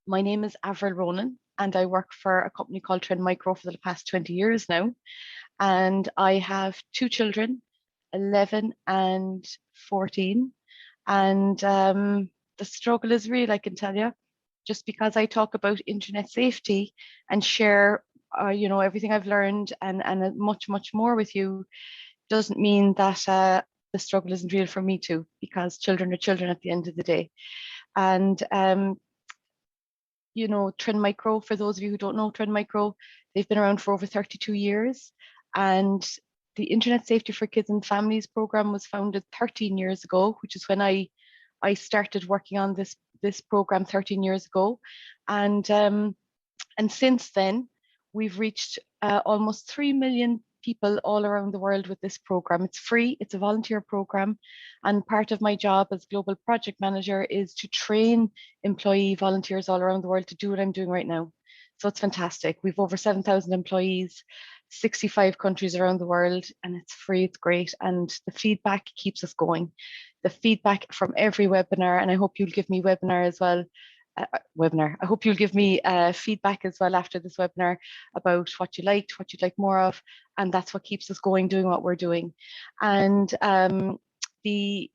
My name is Avril Ronan, and I work for a company called Trend Micro for the past 20 years now. And I have two children, 11 and 14. And the struggle is real, I can tell you. Just because I talk about internet safety and share, everything I've learned and much, much more with you, doesn't mean that the struggle isn't real for me too, because children are children at the end of the day. And Trend Micro, for those of you who don't know Trend Micro, they've been around for over 32 years. And the Internet Safety for Kids and Families program was founded 13 years ago, which is when I started working on this program 13 years ago. And since then, we've reached almost 3 million people all around the world with this program. It's free, it's a volunteer program. And part of my job as global project manager is to train employee volunteers all around the world to do what I'm doing right now. So it's fantastic. We've over 7,000 employees, 65 countries around the world, and it's free, it's great. And the feedback keeps us going. The feedback from every webinar, and I hope you'll give me webinar as well. I hope you'll give me feedback as well after this webinar about what you liked, what you'd like more of, and that's what keeps us going, doing what we're doing. And the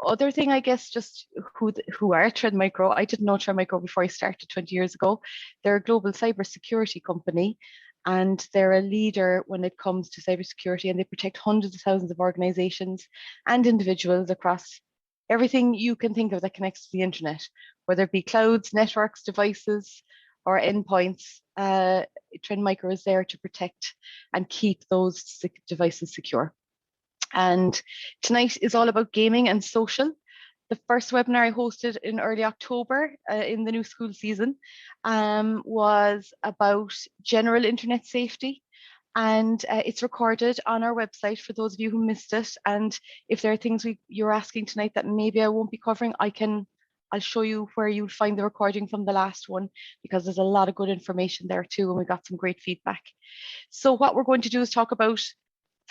other thing, I guess, just who are Trend Micro. I didn't know Trend Micro before I started 20 years ago. They're a global cybersecurity company, and they're a leader when it comes to cybersecurity, and they protect hundreds of thousands of organizations and individuals across everything you can think of that connects to the internet, whether it be clouds, networks, devices, or endpoints. Trend Micro is there to protect and keep those devices secure. And tonight is all about gaming and social. The first webinar I hosted in early October in the new school season was about general internet safety. And it's recorded on our website for those of you who missed it. And if there are things you're asking tonight that maybe I won't be covering, I'll show you where you'll find the recording from the last one, because there's a lot of good information there too, and we got some great feedback. So what we're going to do is talk about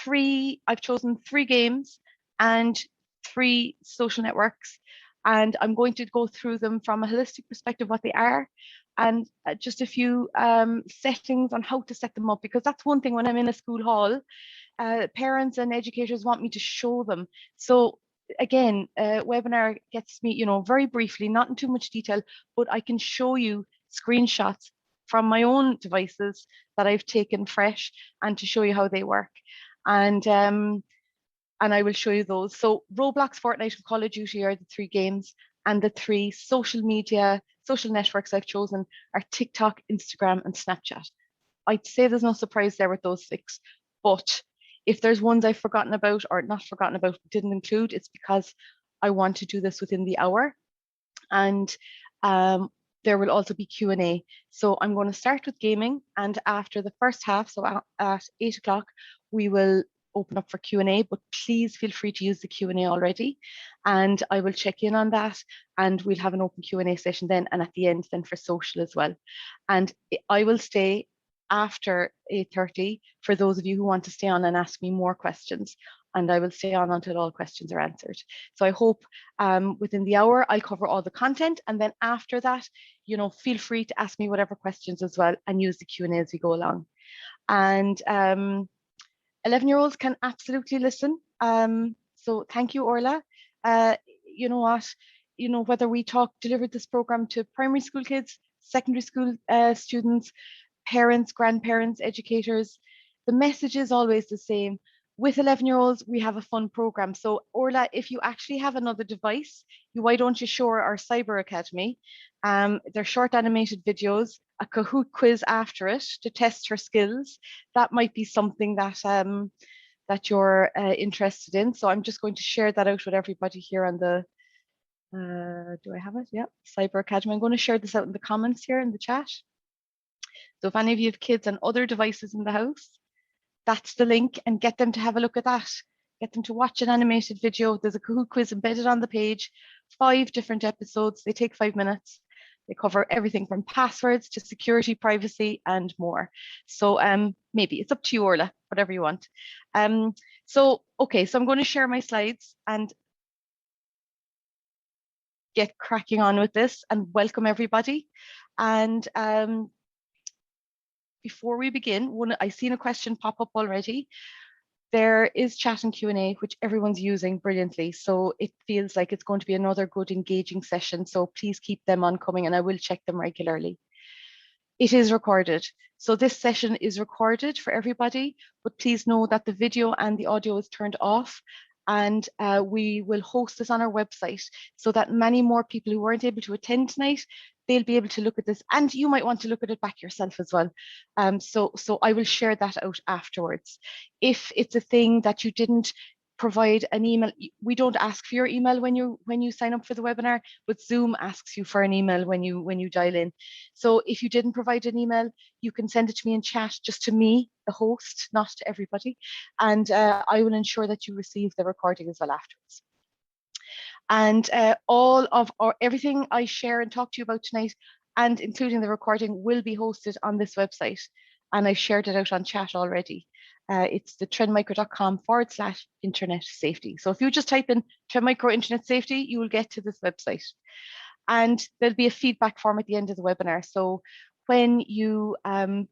I've chosen 3 games and 3 social networks, and I'm going to go through them from a holistic perspective, what they are, and just a few settings on how to set them up, because that's one thing when I'm in a school hall, parents and educators want me to show them. So again, webinar gets me, very briefly, not in too much detail, but I can show you screenshots from my own devices that I've taken fresh, and to show you how they work. And I will show you those. So Roblox, Fortnite, and Call of Duty are the 3 games, and the 3 social networks I've chosen are TikTok, Instagram, and Snapchat. I'd say there's no surprise there with those 6, but if there's ones I've forgotten about or not forgotten about, didn't include, it's because I want to do this within the hour. And there will also be Q&A. So I'm going to start with gaming, and after the first half, so at 8 o'clock, we will open up for Q&A, but please feel free to use the Q&A already, and I will check in on that, and we'll have an open Q&A session then, and at the end then for social as well. And I will stay after 8:30 for those of you who want to stay on and ask me more questions, and I will stay on until all questions are answered. So I hope within the hour I'll cover all the content, and then after that, feel free to ask me whatever questions as well, and use the Q&A as we go along. And 11-year-olds can absolutely listen. So thank you, Orla. You know what? Whether we delivered this program to primary school kids, secondary school students, parents, grandparents, educators, the message is always the same. With 11-year-olds, we have a fun program. So Orla, if you actually have another device, why don't you show our Cyber Academy? They're short animated videos, a Kahoot quiz after it to test her skills. That might be something that you're interested in. So I'm just going to share that out with everybody here on the, do I have it? Yeah, Cyber Academy. I'm going to share this out in the comments here in the chat. So if any of you have kids on other devices in the house, that's the link, and get them to have a look at that. Get them to watch an animated video. There's a Kahoot quiz embedded on the page, 5 different episodes. They take 5 minutes. They cover everything from passwords to security, privacy, and more. So maybe it's up to you, Orla, whatever you want. So I'm going to share my slides and get cracking on with this, and welcome everybody. And before we begin, I've seen a question pop up already. There is chat and Q&A, which everyone's using brilliantly. So it feels like it's going to be another good engaging session. So please keep them on coming and I will check them regularly. It is recorded. So this session is recorded for everybody, but please know that the video and the audio is turned off, and we will host this on our website so that many more people who weren't able to attend tonight, they'll be able to look at this, and you might want to look at it back yourself as well. So I will share that out afterwards. If it's a thing that you didn't provide an email, we don't ask for your email when you sign up for the webinar, but Zoom asks you for an email when you dial in. So if you didn't provide an email, you can send it to me in chat, just to me, the host, not to everybody, and I will ensure that you receive the recording as well afterwards. And everything I share and talk to you about tonight, and including the recording, will be hosted on this website, and I shared it out on chat already. It's the trendmicro.com/internet safety. So if you just type in Trend Micro Internet Safety, you will get to this website. And there'll be a feedback form at the end of the webinar. So when you end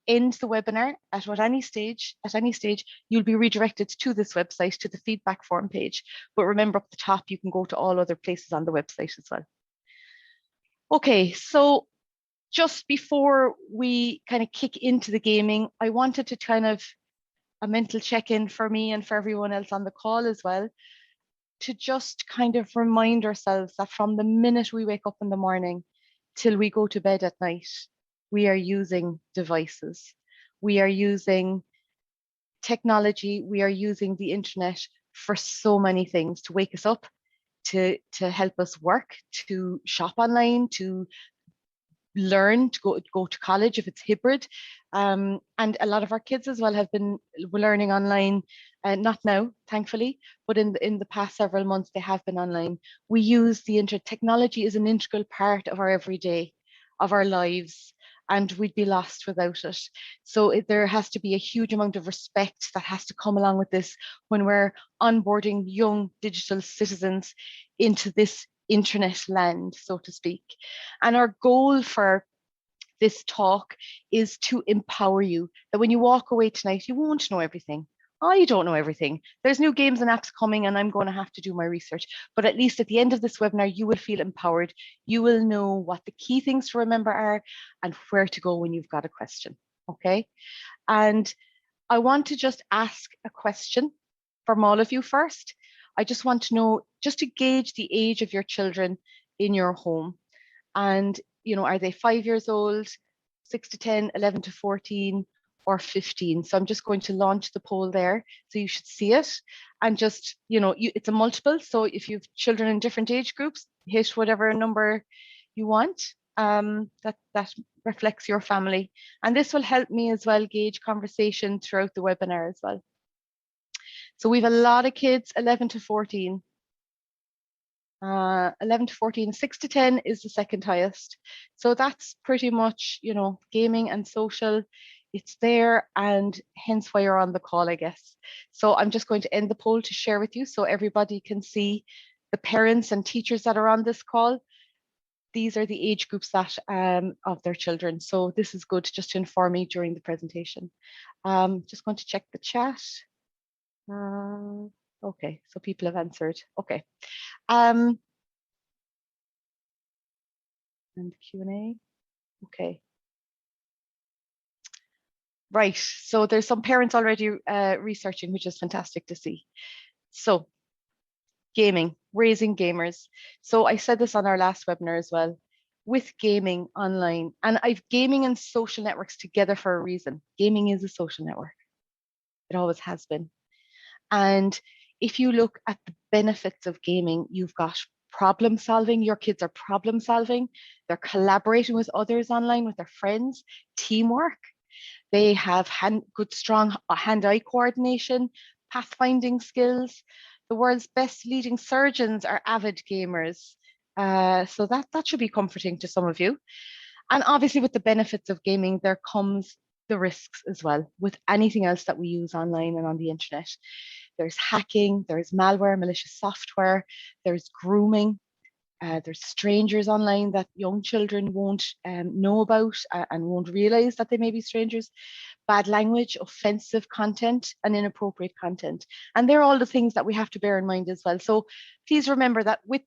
the webinar at any stage, you'll be redirected to this website, to the feedback form page. But remember, up the top, you can go to all other places on the website as well. Okay, so just before we kind of kick into the gaming, I wanted to kind of a mental check-in for me and for everyone else on the call as well, to just kind of remind ourselves that from the minute we wake up in the morning till we go to bed at night, we are using devices. We are using technology. We are using the internet for so many things, to wake us up, to help us work, to shop online, to learn, to go to college if it's hybrid. And a lot of our kids as well have been learning online, not now, thankfully, but in the past several months, they have been online. We use the internet. Technology is an integral part of our everyday, of our lives, and we'd be lost without it. So there has to be a huge amount of respect that has to come along with this when we're onboarding young digital citizens into this internet land, so to speak. And our goal for this talk is to empower you, that when you walk away tonight, you won't know everything. I don't know everything. There's new games and apps coming and I'm going to have to do my research. But at least at the end of this webinar, you will feel empowered. You will know what the key things to remember are and where to go when you've got a question, okay? And I want to just ask a question from all of you first. I just want to know, just to gauge the age of your children in your home. And, you know, are they 5 years old, 6 to 10, 11 to 14, or 15? So I'm just going to launch the poll there. So you should see it. And just, you know, it's a multiple. So if you have children in different age groups, hit whatever number you want. That reflects your family. And this will help me as well gauge conversation throughout the webinar as well. So we have a lot of kids, 11 to 14. 11 to 14, 6 to 10 is the second highest. So that's pretty much, you know, gaming and social, it's there, and hence why you're on the call, I guess. So I'm just going to end the poll to share with you so everybody can see the parents and teachers that are on this call. These are the age groups that of their children. So this is good just to inform me during the presentation. Just going to check the chat. Okay, so people have answered. Okay. And Q&A. Okay. Right. So there's some parents already researching, which is fantastic to see. So gaming, raising gamers. So I said this on our last webinar as well. With gaming online, and I've gaming and social networks together for a reason. Gaming is a social network. It always has been. And if you look at the benefits of gaming, you've got problem solving. Your kids are problem solving. They're collaborating with others online, with their friends, teamwork. They have good, strong hand-eye coordination, pathfinding skills. The world's best leading surgeons are avid gamers. So that should be comforting to some of you. And obviously with the benefits of gaming, there comes the risks as well with anything else that we use online and on the internet. There's hacking, there's malware, malicious software, there's grooming, There's strangers online that young children won't know about and won't realize that they may be strangers. Bad language, offensive content, and inappropriate content. And they're all the things that we have to bear in mind as well. So please remember that with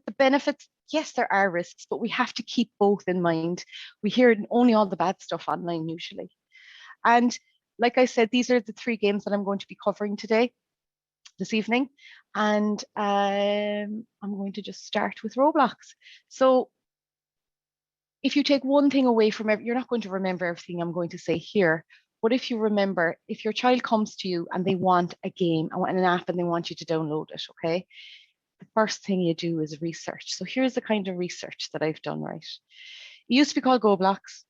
the benefits, yes, there are risks, but we have to keep both in mind. We hear only all the bad stuff online usually. And like I said, these are the 3 games that I'm going to be covering this evening. And I'm going to just start with Roblox. So if you take one thing away from it, you're not going to remember everything I'm going to say here. But if you remember, if your child comes to you and they want a game and an app and they want you to download it, okay? The first thing you do is research. So here's the kind of research that I've done, right? It used to be called GoBlocks.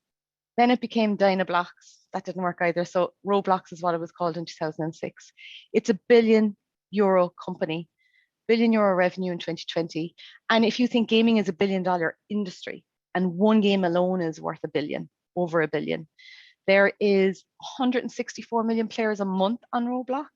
Then it became Dynablocks. That didn't work either. So Roblox is what it was called in 2006. It's a €1 billion company, €1 billion revenue in 2020. And if you think gaming is a $1 billion industry and one game alone is worth $1 billion, over $1 billion, there is 164 million players a month on Roblox.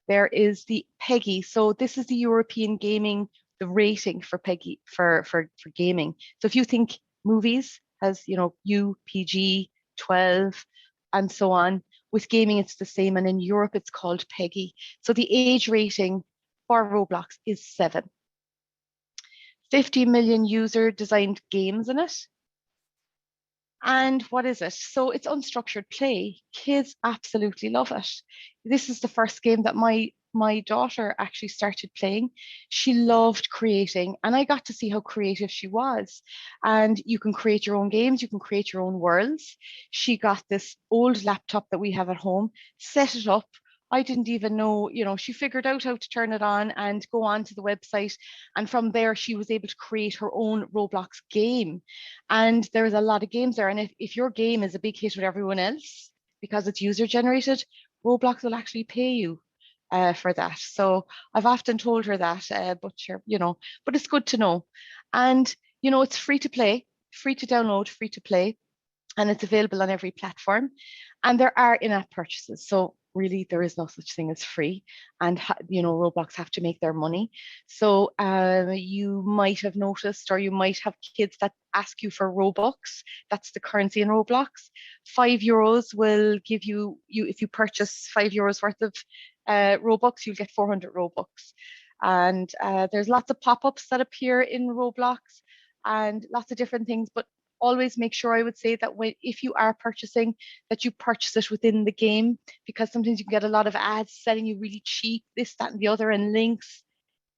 There is the PEGI. So this is the European gaming, the rating for PEGI for gaming. So if you think movies has, UPG 12 and so on, with gaming it's the same. And in Europe it's called PEGI. So the age rating for Roblox is 7. 50 million user designed games in it. And what is it? So it's unstructured play. Kids absolutely love it. This is the first game that my daughter actually started playing. She loved creating, and I got to see how creative she was. And you can create your own games, you can create your own worlds. She got this old laptop that we have at home, set it up. I didn't even know, she figured out how to turn it on and go on to the website. And from there, she was able to create her own Roblox game. And there's a lot of games there. And if your game is a big hit with everyone else, because it's user generated, Roblox will actually pay you for that. So I've often told her that, but it's good to know. And, it's free to play, free to download, free to play. And it's available on every platform. And there are in-app purchases. So really, there is no such thing as free. And, Roblox have to make their money. So you might have noticed, or you might have kids that ask you for Robux. That's the currency in Roblox. €5 will give you, if you purchase €5 worth of Robux, you'll get 400 Robux. And there's lots of pop-ups that appear in Roblox and lots of different things. But always make sure, I would say, that if you are purchasing, that you purchase it within the game, because sometimes you can get a lot of ads selling you really cheap this, that, and the other, and links.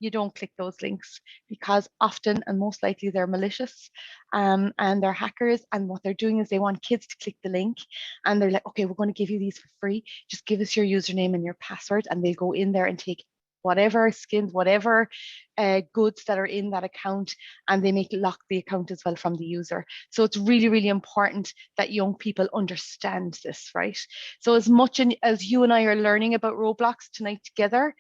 You don't click those links, because often and most likely they're malicious and they're hackers. And what they're doing is they want kids to click the link, and they're like, okay, we're going to give you these for free. Just give us your username and your password, and they'll go in there and take whatever skins, whatever goods that are in that account, and they lock the account as well from the user. So it's really, really important that young people understand this, right? So as much as you and I are learning about Roblox tonight together,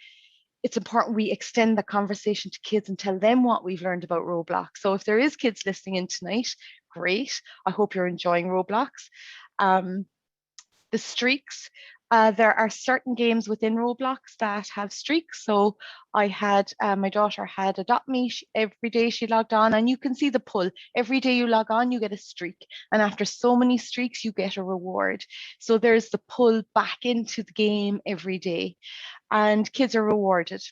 it's important we extend the conversation to kids and tell them what we've learned about Roblox. So if there is kids listening in tonight, great. I hope you're enjoying Roblox. The streaks. There are certain games within Roblox that have streaks. So I had, my daughter had Adopt Me. Every day she logged on, and you can see the pull. Every day you log on, you get a streak. And after so many streaks, you get a reward. So there's the pull back into the game every day, and kids are rewarded.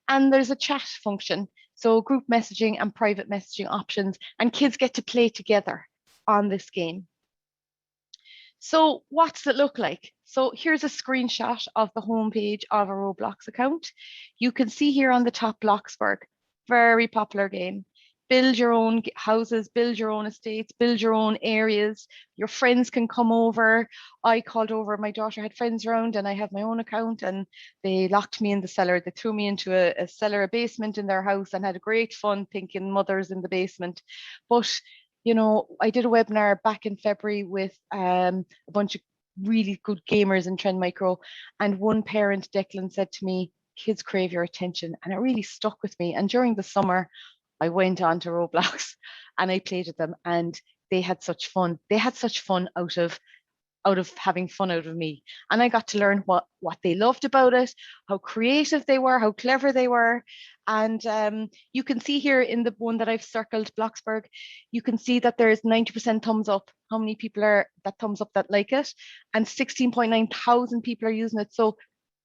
And there's a chat function. So group messaging and private messaging options, and kids get to play together on this game. So what does it look like? So here's a screenshot of the homepage of a Roblox account. You can see here on the top Bloxburg, very popular game. Build your own houses, build your own estates, build your own areas. Your friends can come over. I called over, my daughter had friends around, and I have my own account, and they locked me in the cellar. They threw me into a cellar, a basement in their house, and had great fun thinking mothers in the basement. But I did a webinar back in February with a bunch of really good gamers in Trend Micro, and one parent, Declan, said to me, kids crave your attention, and it really stuck with me. And during the summer, I went on to Roblox and I played with them, and they had such fun. They had such fun out of out of having fun out of me. And I got to learn what they loved about it, how creative they were, how clever they were. And you can see here in the one that I've circled, Bloxburg, you can see that there's 90% thumbs up. How many people are that thumbs up that like it? And 16.9 thousand people are using it. So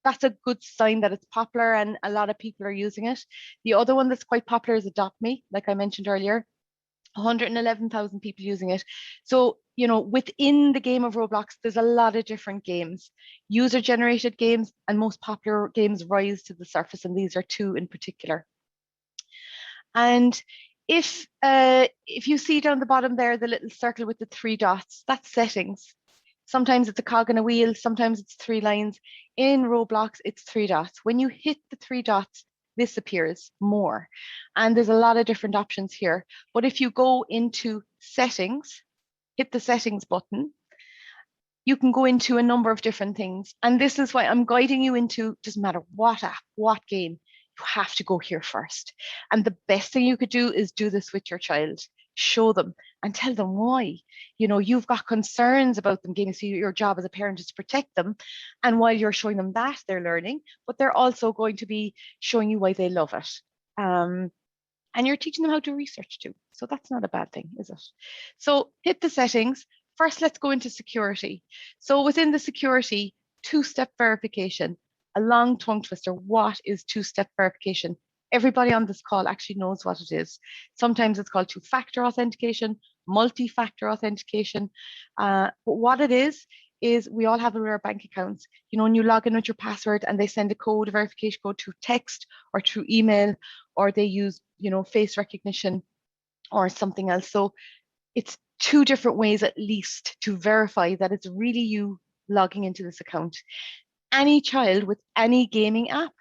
that's a good sign that it's popular and a lot of people are using it. The other one that's quite popular is Adopt Me, like I mentioned earlier. 111,000 people using it. So, you know, within the game of Roblox, there's a lot of different games, user generated games, and most popular games rise to the surface. And these are two in particular. And if you see down the bottom there, the little circle with the three dots, that's settings. Sometimes it's a cog in a wheel, sometimes it's 3 lines. In Roblox, it's 3 dots. When you hit the 3 dots, this appears more. And there's a lot of different options here. But if you go into settings, hit the settings button, you can go into a number of different things. And this is why I'm guiding you into, doesn't matter what app, what game, you have to go here first. And the best thing you could do is do this with your child. Show them and tell them why. You know, you've got concerns about them gaming, so your job as a parent is to protect them. And while you're showing them that, they're learning, but they're also going to be showing you why they love it. And you're teaching them how to research too. So that's not a bad thing, is it? So hit the settings. First, let's go into security. So within the security, two-step verification, a long tongue twister. What is two-step verification? Everybody on this call actually knows what it is. Sometimes it's called two-factor authentication, multi-factor authentication. But what it is we all have our bank accounts. You know, when you log in with your password and they send a code, a verification code through text or through email, or they use, you know, face recognition or something else. So it's 2 different ways at least to verify that it's really you logging into this account. Any child with any gaming app,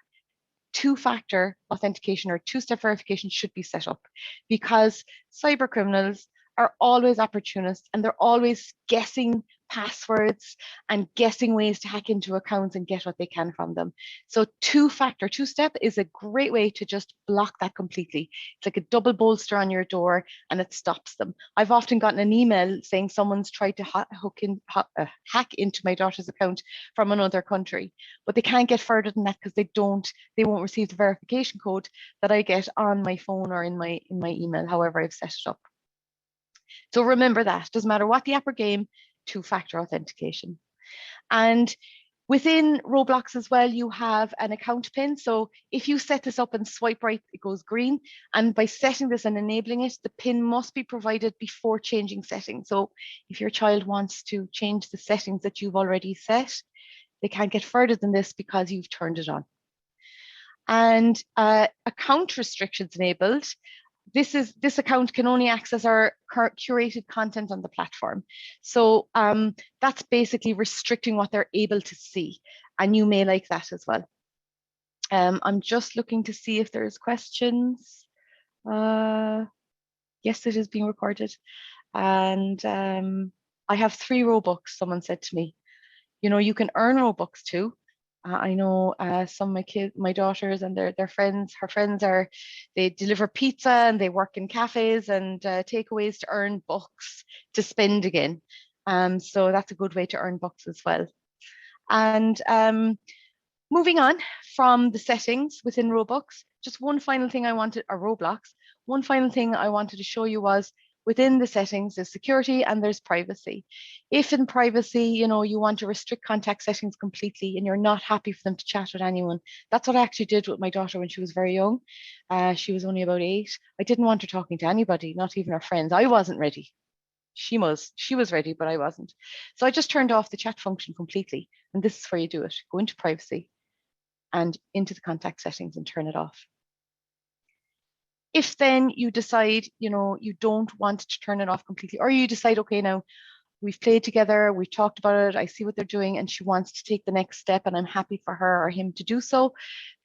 two-factor authentication or two-step verification should be set up, because cyber criminals are always opportunists and they're always guessing passwords and guessing ways to hack into accounts and get what they can from them. So two-factor, two-step is a great way to just block that completely. It's like a double bolster on your door and it stops them. I've often gotten an email saying someone's tried to hack into my daughter's account from another country, but they can't get further than that because they won't receive the verification code that I get on my phone or in my email, however I've set it up. So remember that, doesn't matter what the app or game, two-factor authentication. And within Roblox as well, you have an account pin. So if you set this up and swipe right, it goes green. And by setting this and enabling it, the pin must be provided before changing settings. So if your child wants to change the settings that you've already set, they can't get further than this because you've turned it on. And account restrictions enabled. This account can only access our curated content on the platform. So that's basically restricting what they're able to see. And you may like that as well. I'm just looking to see if there's questions. Yes, it is being recorded. And I have 3 Robux, someone said to me. You know, you can earn Robux too. I know some of my daughters and their friends, her friends they deliver pizza and they work in cafes and takeaways to earn bucks to spend again. So that's a good way to earn bucks as well. And moving on from the settings within Roblox, just one final thing one final thing I wanted to show you was within the settings, there's security and there's privacy. If in privacy, you know, you want to restrict contact settings completely and you're not happy for them to chat with anyone, that's what I actually did with my daughter when she was very young. She was only about 8. I didn't want her talking to anybody, not even her friends. I wasn't ready. She was ready, but I wasn't. So I just turned off the chat function completely. And this is where you do it. Go into privacy and into the contact settings and turn it off. If then you decide, you know, you don't want to turn it off completely, or you decide, okay, now we've played together, we've talked about it, I see what they're doing, and she wants to take the next step and I'm happy for her or him to do so,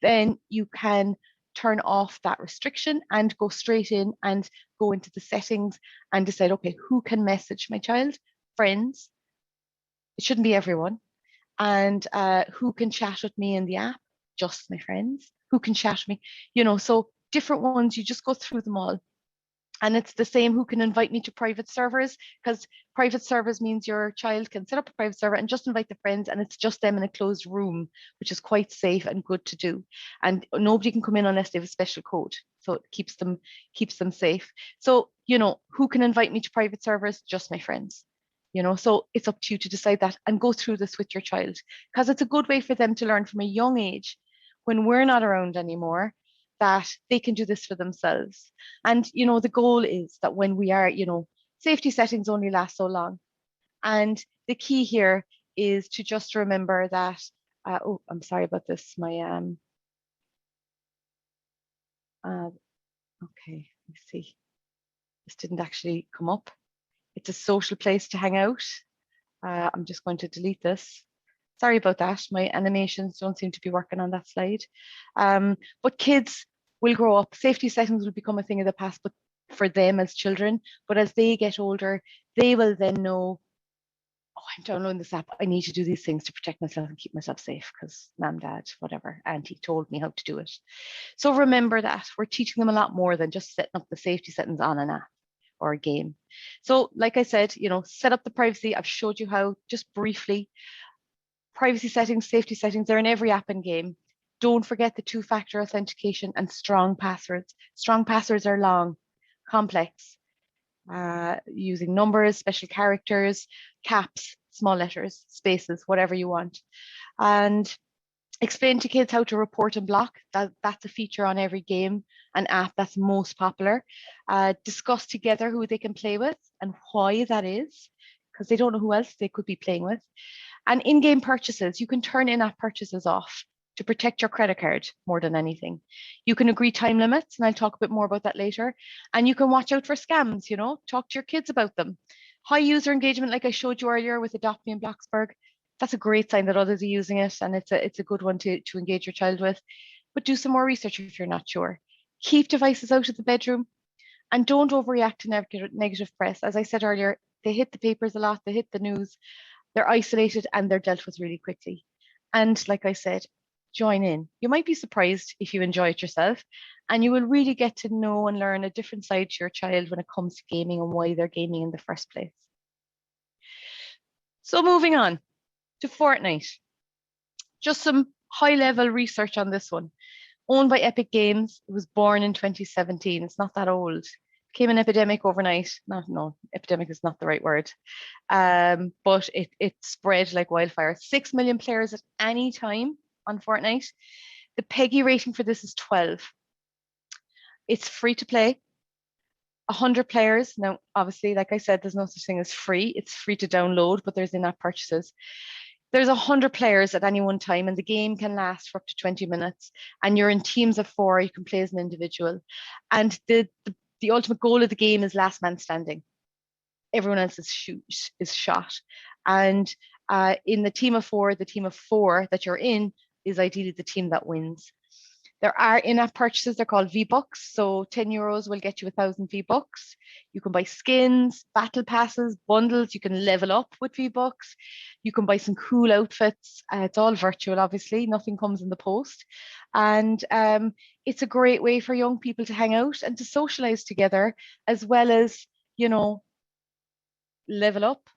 then you can turn off that restriction and go straight in and go into the settings and decide, okay, who can message my child? Friends. It shouldn't be everyone. And who can chat with me in the app? Just my friends. Who can chat with me? You know, so different ones, you just go through them all. And it's the same who can invite me to private servers, because private servers means your child can set up a private server and just invite the friends, and it's just them in a closed room, which is quite safe and good to do. And nobody can come in unless they have a special code. So it keeps them safe. So, who can invite me to private servers? Just my friends. So it's up to you to decide that and go through this with your child, because it's a good way for them to learn from a young age, when we're not around anymore, that they can do this for themselves. And, the goal is that when we are, safety settings only last so long. And the key here is to just remember that, oh, I'm sorry about this. Okay, let's see. This didn't actually come up. It's a social place to hang out. I'm just going to delete this. Sorry about that. My animations don't seem to be working on that slide. But kids will grow up. Safety settings will become a thing of the past, but for them as children. But as they get older, they will then know, oh, I'm downloading this app. I need to do these things to protect myself and keep myself safe because mom, dad, whatever, auntie told me how to do it. So remember that we're teaching them a lot more than just setting up the safety settings on an app or a game. So like I said, set up the privacy. I've showed you how just briefly. Privacy settings, safety settings, they're in every app and game. Don't forget the two-factor authentication and strong passwords. Strong passwords are long, complex, using numbers, special characters, caps, small letters, spaces, whatever you want. And explain to kids how to report and block. That's a feature on every game and app that's most popular. Discuss together who they can play with and why that is, because they don't know who else they could be playing with. And in-game purchases, you can turn in-app purchases off to protect your credit card more than anything. You can agree time limits, and I'll talk a bit more about that later. And you can watch out for scams, talk to your kids about them. High user engagement, like I showed you earlier with Adopt Me and Bloxburg, that's a great sign that others are using it, and it's a good one to engage your child with. But do some more research if you're not sure. Keep devices out of the bedroom, and don't overreact to negative press. As I said earlier, they hit the papers a lot, they hit the news. They're isolated and they're dealt with really quickly. And like I said, join in. You might be surprised if you enjoy it yourself, and you will really get to know and learn a different side to your child when it comes to gaming and why they're gaming in the first place. So moving on to Fortnite. Just some high-level research on this one. Owned by Epic Games, it was born in 2017. It's not that old. Became an epidemic overnight. No, epidemic is not the right word. But it spread like wildfire. 6 million players at any time on Fortnite. The PEGI rating for this is 12. It's free to play. 100 players. Now, obviously, like I said, there's no such thing as free. It's free to download, but there's in-app purchases. There's 100 players at any one time, and the game can last for up to 20 minutes. And you're in teams of 4. You can play as an individual. And the ultimate goal of the game is last man standing. Everyone else is shot. And in the team of 4, the team of 4 that you're in is ideally the team that wins. There are in-app purchases. They're called V-Bucks. So 10 euros will get you 1,000 V-Bucks. You can buy skins, battle passes, bundles. You can level up with V-Bucks. You can buy some cool outfits. It's all virtual, obviously. Nothing comes in the post. And it's a great way for young people to hang out and to socialize together, as well as, level up,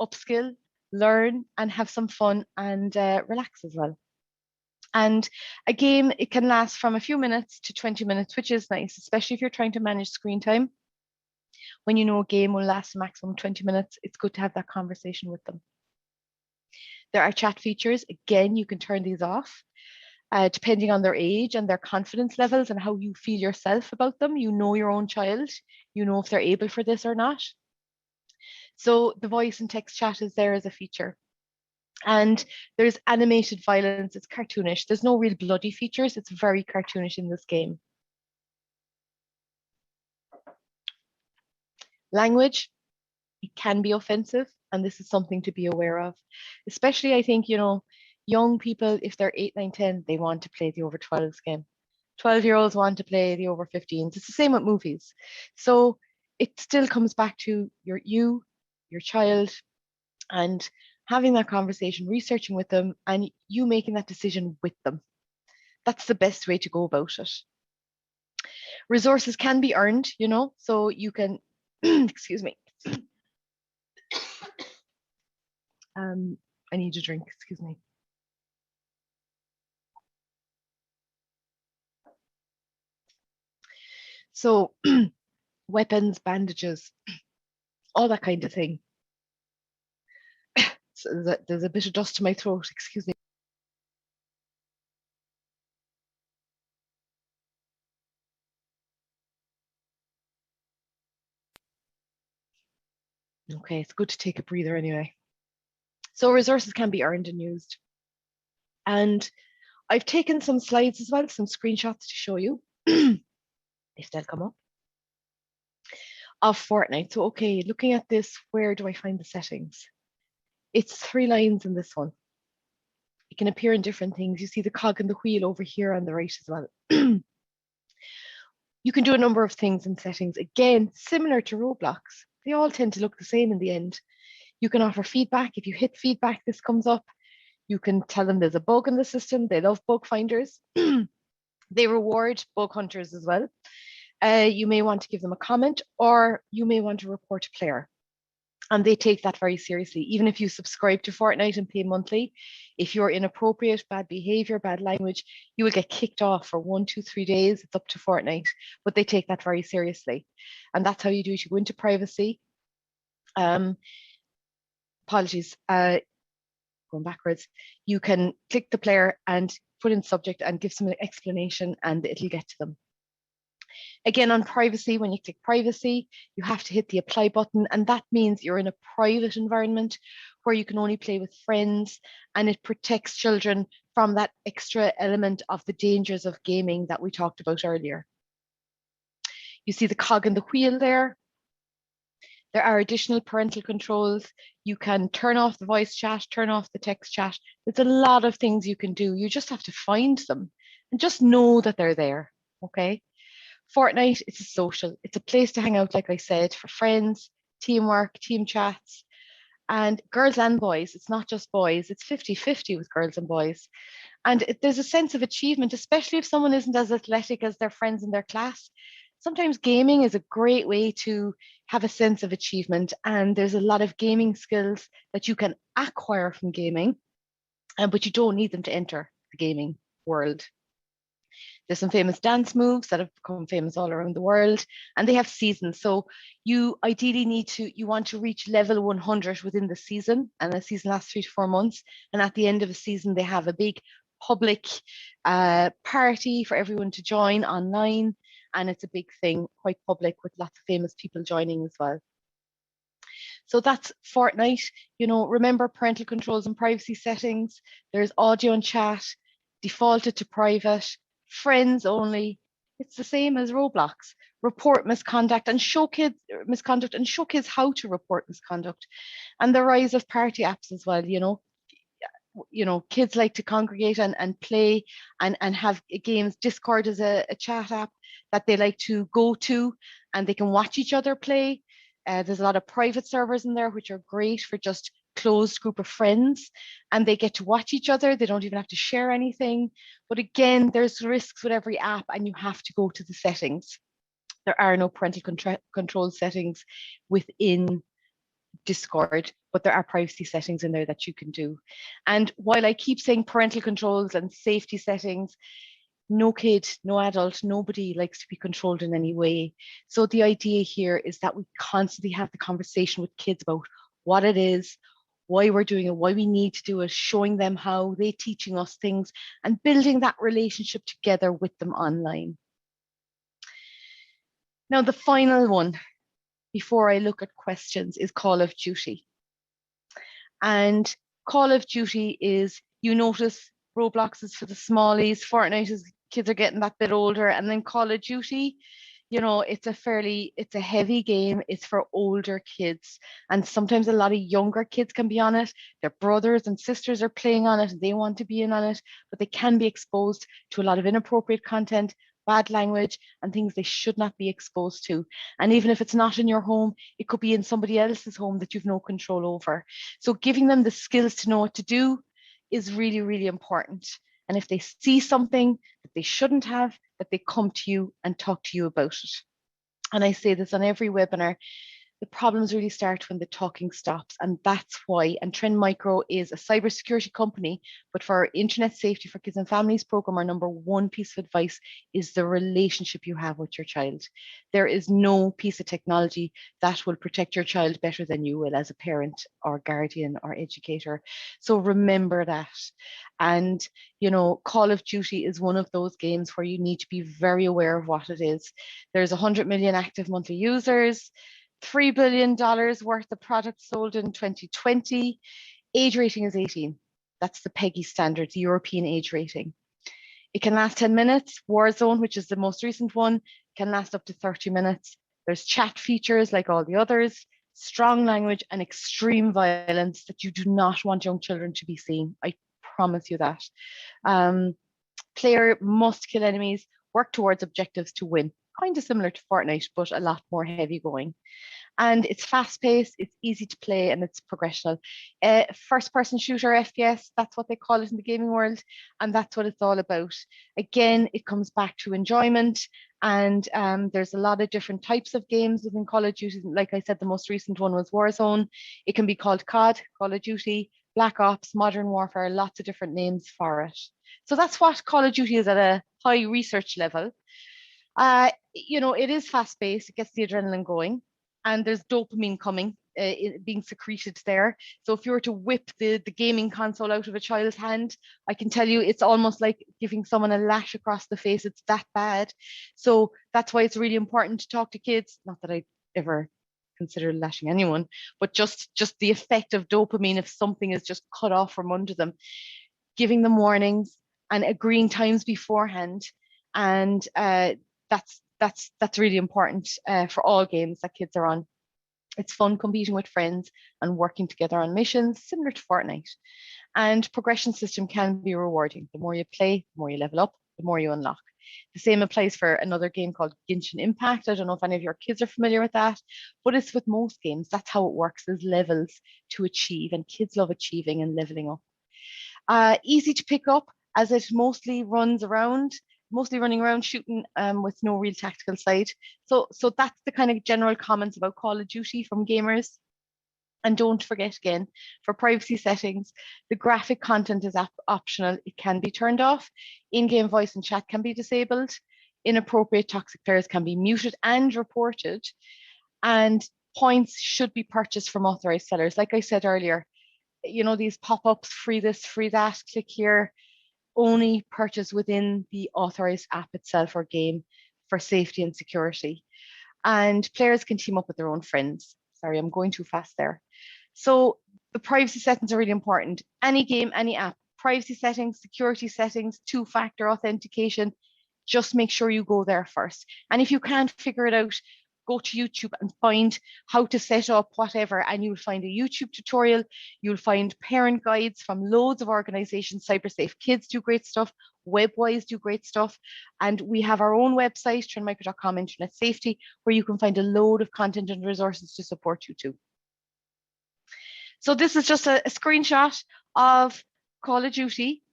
upskill, learn, and have some fun and relax as well. And a game, it can last from a few minutes to 20 minutes, which is nice, especially if you're trying to manage screen time. When you know a game will last a maximum 20 minutes, it's good to have that conversation with them. There are chat features. Again, you can turn these off. Depending on their age and their confidence levels and how you feel yourself about them. You know your own child. You know if they're able for this or not. So the voice and text chat is there as a feature. And there's animated violence. It's cartoonish. There's no real bloody features. It's very cartoonish in this game. Language, it can be offensive. And this is something to be aware of. Especially, I think, young people, if they're 8, 9, 10, they want to play the over 12s game. 12-year-olds want to play the over 15s. It's the same with movies. So it still comes back to your child, and having that conversation, researching with them, and you making that decision with them. That's the best way to go about it. Resources can be earned, you know, so you can, excuse me. I need a drink, excuse me. So weapons, bandages, all that kind of thing. So there's a bit of dust in my throat, excuse me. Okay, it's good to take a breather anyway. So resources can be earned and used. And I've taken some slides as well, some screenshots to show you, if they'll come up, of Fortnite. So, okay, looking at this, where do I find the settings? It's 3 lines in this one. It can appear in different things. You see the cog and the wheel over here on the right as well. You can do a number of things in settings. Again, similar to Roblox. They all tend to look the same in the end. You can offer feedback. If you hit feedback, this comes up. You can tell them there's a bug in the system. They love bug finders. They reward bug hunters as well. You may want to give them a comment, or you may want to report a player. And they take that very seriously. Even if you subscribe to Fortnite and pay monthly, if you're inappropriate, bad behavior, bad language, you will get kicked off for 1, 2, 3 days. It's up to Fortnite, but they take that very seriously. And that's how you do it. You go into privacy. Apologies, going backwards. You can click the player and put in subject and give some explanation, and it'll get to them. Again, on privacy, when you click privacy, you have to hit the apply button, and that means you're in a private environment where you can only play with friends, and it protects children from that extra element of the dangers of gaming that we talked about earlier. You see the cog and the wheel there. There are additional parental controls. You can turn off the voice chat, turn off the text chat. There's a lot of things you can do. You just have to find them and just know that they're there, okay? Fortnite, it's a social. It's a place to hang out, like I said, for friends, teamwork, team chats, and girls and boys. It's not just boys. It's 50-50 with girls and boys. And there's a sense of achievement, especially if someone isn't as athletic as their friends in their class. Sometimes gaming is a great way to have a sense of achievement, and there's a lot of gaming skills that you can acquire from gaming, but you don't need them to enter the gaming world. There's some famous dance moves that have become famous all around the world, and they have seasons. So you ideally you want to reach level 100 within the season, and the season lasts 3 to 4 months. And at the end of a season, they have a big public party for everyone to join online, and it's a big thing, quite public, with lots of famous people joining as well. So that's Fortnite. You know, remember parental controls and privacy settings. There's audio and chat, defaulted to private, friends only. It's the same as Roblox. Report misconduct and show kids how to report misconduct. And the rise of party apps as well, you know, kids like to congregate and play and have games. Discord is a chat app that they like to go to, and they can watch each other play. There's a lot of private servers in there, which are great for just closed group of friends, and they get to watch each other. They don't even have to share anything. But again, there's risks with every app, and you have to go to the settings. There are no parental control settings within Discord, but there are privacy settings in there that you can do. And while I keep saying parental controls and safety settings, no kid, no adult, nobody likes to be controlled in any way. So the idea here is that we constantly have the conversation with kids about what it is, why we're doing it, why we need to do it, showing them how, they teaching us things, and building that relationship together with them online. Now, the final one before I look at questions is Call of Duty. And Call of Duty is, you notice Roblox is for the smallies, Fortnite is, kids are getting that bit older, and then Call of Duty, you know, it's a heavy game. It's for older kids, and sometimes a lot of younger kids can be on it. Their brothers and sisters are playing on it, and they want to be in on it, but they can be exposed to a lot of inappropriate content, bad language, and things they should not be exposed to. And even if it's not in your home, it could be in somebody else's home that you've no control over. So giving them the skills to know what to do is really, really important. And if they see something that that they shouldn't have, that they come to you and talk to you about it. And I say this on every webinar, the problems really start when the talking stops. And that's why, and Trend Micro is a cybersecurity company, but for our Internet Safety for Kids and Families program, our number one piece of advice is the relationship you have with your child. There is no piece of technology that will protect your child better than you will as a parent or guardian or educator. So remember that. And, you know, Call of Duty is one of those games where you need to be very aware of what it is. There's 100 million active monthly users. $3 billion worth of products sold in 2020. Age rating is 18. That's the PEGI standard, the European age rating. It can last 10 minutes. Warzone, which is the most recent one, can last up to 30 minutes. There's chat features like all the others, strong language and extreme violence that you do not want young children to be seeing. I promise you that. Player must kill enemies, work towards objectives to win. Kind of similar to Fortnite, but a lot more heavy going. And it's fast paced, it's easy to play, and it's progressional. First person shooter FPS, that's what they call it in the gaming world. And that's what it's all about. Again, it comes back to enjoyment. And there's a lot of different types of games within Call of Duty. Like I said, the most recent one was Warzone. It can be called COD, Call of Duty, Black Ops, Modern Warfare, lots of different names for it. So that's what Call of Duty is at a high research level. You know, it is fast paced, it gets the adrenaline going, and there's dopamine coming, being secreted there. So if you were to whip the gaming console out of a child's hand, I can tell you it's almost like giving someone a lash across the face. It's that bad. So that's why it's really important to talk to kids. Not that I ever consider lashing anyone, but just the effect of dopamine if something is just cut off from under them, giving them warnings and agreeing times beforehand. And that's really important for all games that kids are on. It's fun competing with friends and working together on missions, similar to Fortnite. And progression system can be rewarding. The more you play, the more you level up, the more you unlock. The same applies for another game called Genshin Impact. I don't know if any of your kids are familiar with that, but it's with most games. That's how it works. There's levels to achieve, and kids love achieving and leveling up. Easy to pick up as it mostly running around shooting with no real tactical side. So that's the kind of general comments about Call of Duty from gamers. And don't forget again, for privacy settings, the graphic content is optional. It can be turned off. In-game voice and chat can be disabled. Inappropriate toxic players can be muted and reported. And points should be purchased from authorized sellers. Like I said earlier, you know, these pop-ups, free this, free that, click here, only purchase within the authorized app itself or game for safety and security. And players can team up with their own friends. Sorry, I'm going too fast there. So the privacy settings are really important. Any game, any app, privacy settings, security settings, two-factor authentication, just make sure you go there first. And if you can't figure it out, go to YouTube and find how to set up whatever, and you'll find a YouTube tutorial. You'll find parent guides from loads of organizations. CyberSafe Kids do great stuff. Webwise do great stuff. And we have our own website, trendmicro.com Internet Safety, where you can find a load of content and resources to support you too. So this is just a screenshot of Call of Duty.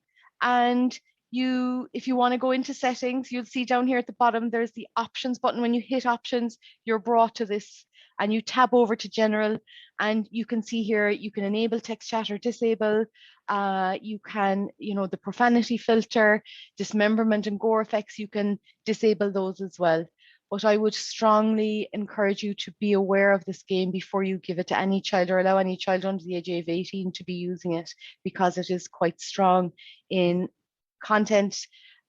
And if you want to go into settings, you'll see down here at the bottom, there's the options button. When you hit options, you're brought to this and you tab over to general, and you can see here, you can enable text chat or disable. You can, the profanity filter, dismemberment and gore effects, you can disable those as well. But I would strongly encourage you to be aware of this game before you give it to any child or allow any child under the age of 18 to be using it, because it is quite strong in content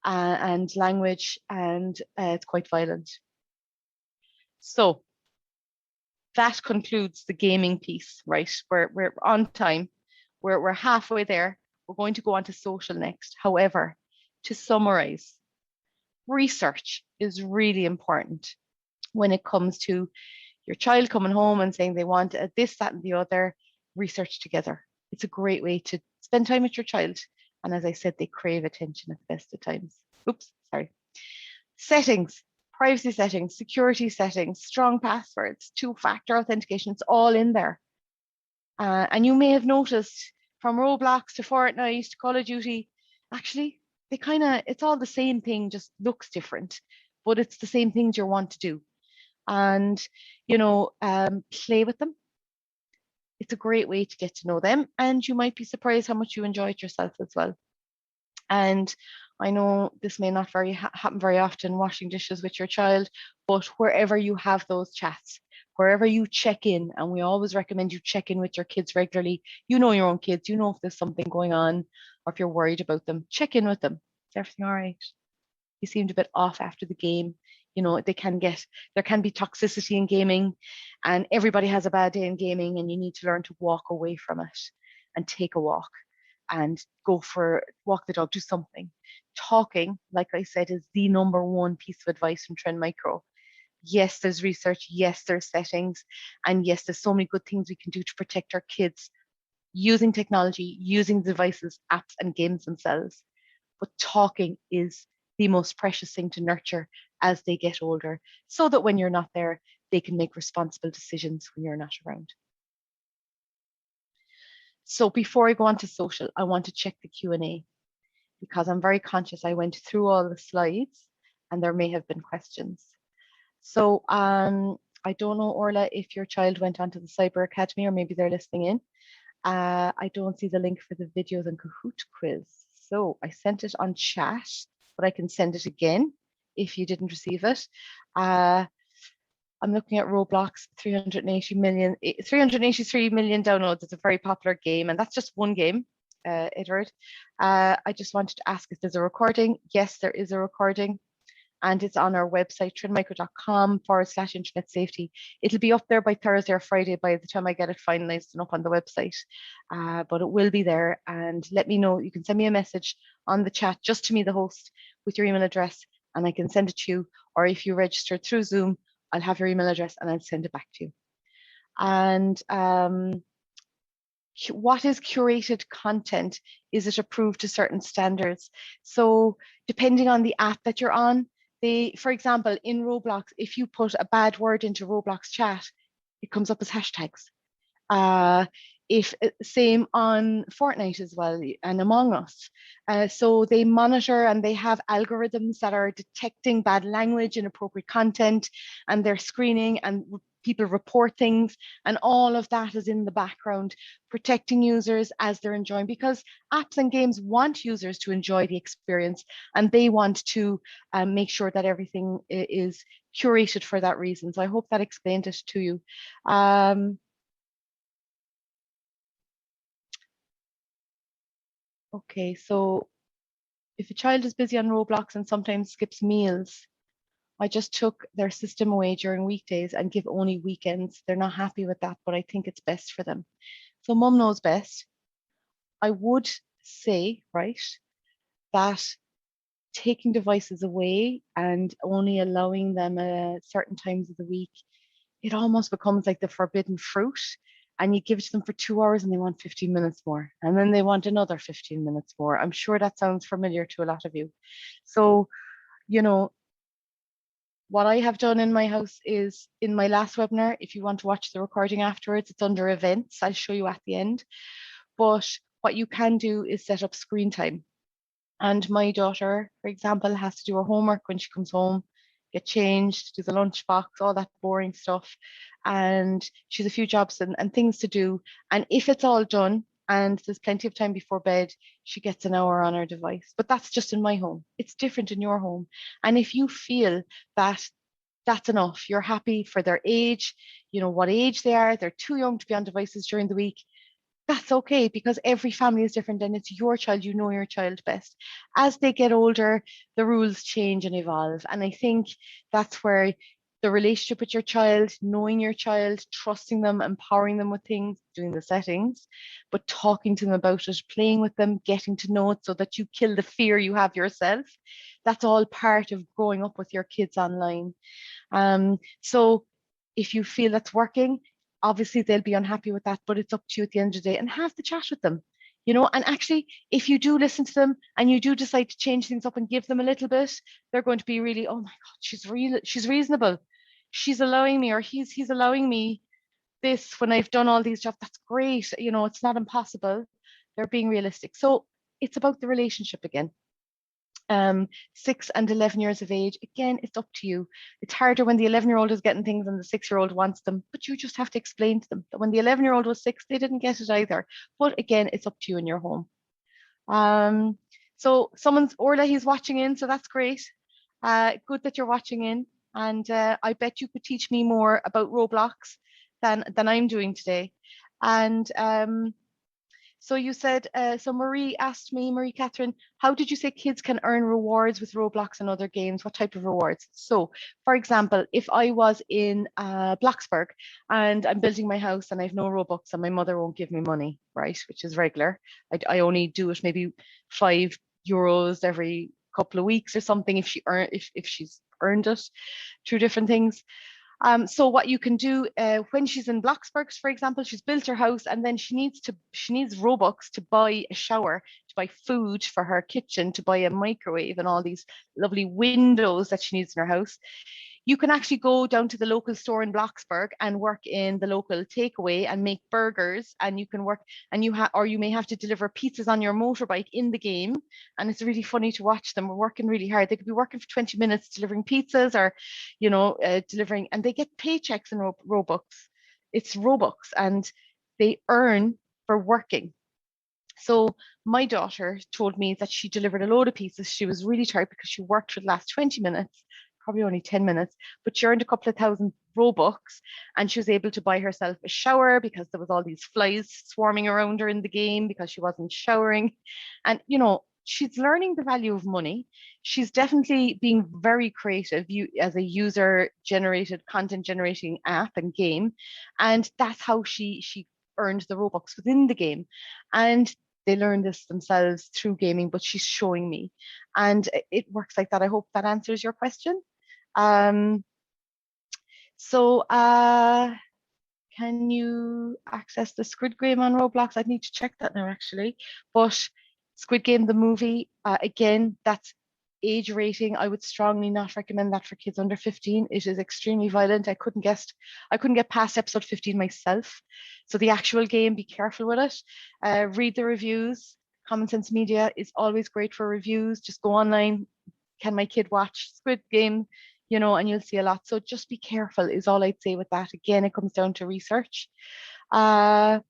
and language, and it's quite violent. So that concludes the gaming piece, right? We're on time. We're halfway there. We're going to go on to social next. However, to summarize, research is really important when it comes to your child coming home and saying they want this, that, and the other. Research together. It's a great way to spend time with your child. And as I said, they crave attention at the best of times. Oops, sorry. Settings, privacy settings, security settings, strong passwords, two-factor authentication, it's all in there. And you may have noticed from Roblox to Fortnite to Call of Duty, actually, it's all the same thing, just looks different, but it's the same things you want to do. And, play with them. It's a great way to get to know them. And you might be surprised how much you enjoy it yourself as well. And I know this may not happen very often, washing dishes with your child, but wherever you have those chats, wherever you check in, and we always recommend you check in with your kids regularly. You know your own kids, you know if there's something going on or if you're worried about them, check in with them. Is everything all right? You seemed a bit off after the game. There can be toxicity in gaming, and everybody has a bad day in gaming, and you need to learn to walk away from it and take a walk and walk the dog, do something. Talking, like I said, is the number one piece of advice from Trend Micro. Yes, there's research. Yes, there's settings. And yes, there's so many good things we can do to protect our kids using technology, using devices, apps, and games themselves. But talking is the most precious thing to nurture as they get older, so that when you're not there, they can make responsible decisions when you're not around. So before I go on to social, I want to check the Q&A because I'm very conscious I went through all the slides and there may have been questions. So I don't know, Orla, if your child went onto the Cyber Academy or maybe they're listening in. I don't see the link for the videos and Kahoot quiz. So I sent it on chat, but I can send it again if you didn't receive it. I'm looking at Roblox, 383 million downloads. It's a very popular game, and that's just one game, Edward. I just wanted to ask if there's a recording. Yes, there is a recording, and it's on our website, trendmicro.com/internet safety. It'll be up there by Thursday or Friday by the time I get it finalized and up on the website, but it will be there. And let me know. You can send me a message on the chat, just to me, the host, with your email address, and I can send it to you. Or if you registered through Zoom, I'll have your email address and I'll send it back to you. And what is curated content? Is it approved to certain standards? So depending on the app that you're on, for example, in Roblox, if you put a bad word into Roblox chat, it comes up as hashtags. Same on Fortnite as well, and Among Us. So they monitor and they have algorithms that are detecting bad language, inappropriate content, and they're screening, and people report things, and all of that is in the background, protecting users as they're enjoying, because apps and games want users to enjoy the experience, and they want to make sure that everything is curated for that reason. So I hope that explained it to you. Okay, so if a child is busy on Roblox and sometimes skips meals, I just took their system away during weekdays and give only weekends. They're not happy with that, but I think it's best for them. So mum knows best. I would say, right, that taking devices away and only allowing them certain times of the week, it almost becomes like the forbidden fruit. And you give it to them for 2 hours and they want 15 minutes more. And then they want another 15 minutes more. I'm sure that sounds familiar to a lot of you. So, what I have done in my house is, in my last webinar, if you want to watch the recording afterwards, it's under events. I'll show you at the end. But what you can do is set up screen time. And my daughter, for example, has to do her homework when she comes home, get changed, do the lunchbox, all that boring stuff. And she has a few jobs and things to do. And if it's all done and there's plenty of time before bed, she gets an hour on her device. But that's just in my home. It's different in your home. And if you feel that that's enough, you're happy for their age, you know what age they are, they're too young to be on devices during the week, that's okay, because every family is different and it's your child, you know your child best. As they get older, the rules change and evolve. And I think that's where the relationship with your child, knowing your child, trusting them, empowering them with things, doing the settings, but talking to them about it, playing with them, getting to know it so that you kill the fear you have yourself. That's all part of growing up with your kids online. So if you feel that's working, obviously they'll be unhappy with that, but it's up to you at the end of the day, and have the chat with them. And actually, if you do listen to them and you do decide to change things up and give them a little bit, they're going to be really, oh my God, she's reasonable. She's allowing me, or he's allowing me this when I've done all these jobs. That's great. It's not impossible. They're being realistic. So it's about the relationship again. 6 and 11 years of age, again, it's up to you. It's harder when the 11-year-old is getting things and the 6-year-old wants them, but you just have to explain to them that when the 11-year-old was 6, they didn't get it either. But again, it's up to you in your home. So someone's Orla, he's watching in, so that's great. Good that you're watching in, and I bet you could teach me more about Roblox than I'm doing today. And so you said, so Marie asked me, Marie Catherine, how did you say kids can earn rewards with Roblox and other games? What type of rewards? So, for example, if I was in Bloxburg and I'm building my house and I have no Robux and my mother won't give me money, right, which is regular. I only do it maybe €5 every couple of weeks or something if she's earned it through different things. So what you can do when she's in Bloxburg, for example, she's built her house and then she needs Robux to buy a shower, to buy food for her kitchen, to buy a microwave and all these lovely windows that she needs in her house. You can actually go down to the local store in Bloxburg and work in the local takeaway and make burgers, and you can work and you may have to deliver pizzas on your motorbike in the game, and it's really funny to watch them. We're working really hard. They could be working for 20 minutes delivering pizzas or delivering, and they get paychecks in Robux. It's Robux and they earn for working. So my daughter told me that she delivered a load of pizzas. She was really tired because she worked for the last 20 minutes, probably only 10 minutes, but she earned a couple of thousand Robux and she was able to buy herself a shower because there was all these flies swarming around her in the game because she wasn't showering. And, she's learning the value of money. She's definitely being very creative as a user-generated, content-generating app and game. And that's how she earned the Robux within the game. And they learn this themselves through gaming, but she's showing me. And it works like that. I hope that answers your question. So can you access the Squid Game on Roblox? I'd need to check that now, actually. But Squid Game, the movie, again, that's age rating. I would strongly not recommend that for kids under 15. It is extremely violent. I couldn't get past episode 15 myself. So the actual game, be careful with it. Read the reviews. Common Sense Media is always great for reviews. Just go online. Can my kid watch Squid Game? And you'll see a lot. So just be careful is all I'd say with that. Again, it comes down to research. Could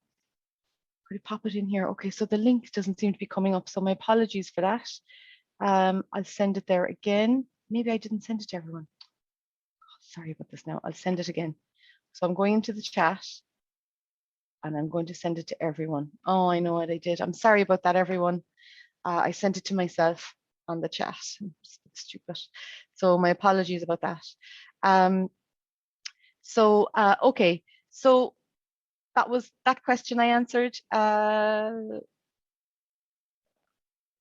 you pop it in here? Okay, so the link doesn't seem to be coming up. So my apologies for that. I'll send it there again. Maybe I didn't send it to everyone. Oh, sorry about this now. I'll send it again. So I'm going into the chat and I'm going to send it to everyone. Oh, I know what I did. I'm sorry about that, everyone. I sent it to myself on the chat. Stupid. So my apologies about that. Okay. So that was that question I answered.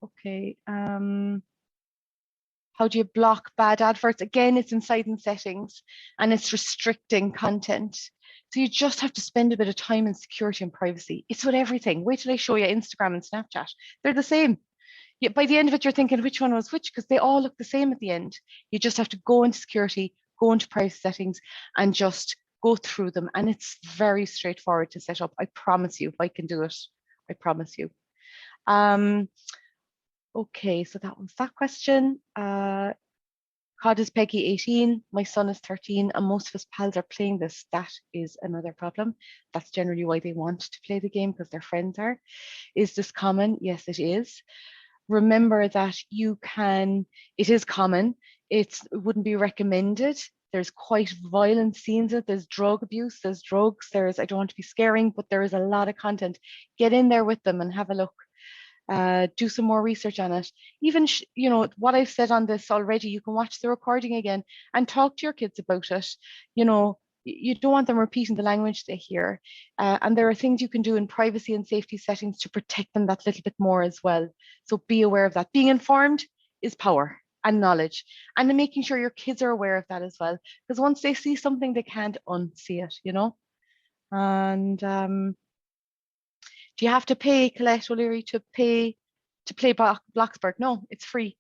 Okay. How do you block bad adverts? Again, it's inside in settings and it's restricting content. So you just have to spend a bit of time in security and privacy. It's with everything. Wait till I show you Instagram and Snapchat. They're the same. By the end of it, you're thinking which one was which because they all look the same at the end. You just have to go into security, go into privacy settings, and just go through them. And it's very straightforward to set up. I promise you, I can do it. I promise you. Okay, so that was that question. COD is Peggy 18, my son is 13, and most of his pals are playing this. That is another problem. That's generally why they want to play the game, because their friends are. Is this common? Yes, it is. Remember that it is common. It wouldn't be recommended. There's quite violent scenes. There's drug abuse, there's drugs, I don't want to be scaring, but there is a lot of content. Get in there with them and have a look. Do some more research on it. Even, what I've said on this already, you can watch the recording again and talk to your kids about it. You don't want them repeating the language they hear. And there are things you can do in privacy and safety settings to protect them that little bit more as well. So be aware of that. Being informed is power and knowledge. And then making sure your kids are aware of that as well. Because once they see something, they can't unsee it, And do you have to pay, Colette O'Leary, to play Bloxburg? No, it's free.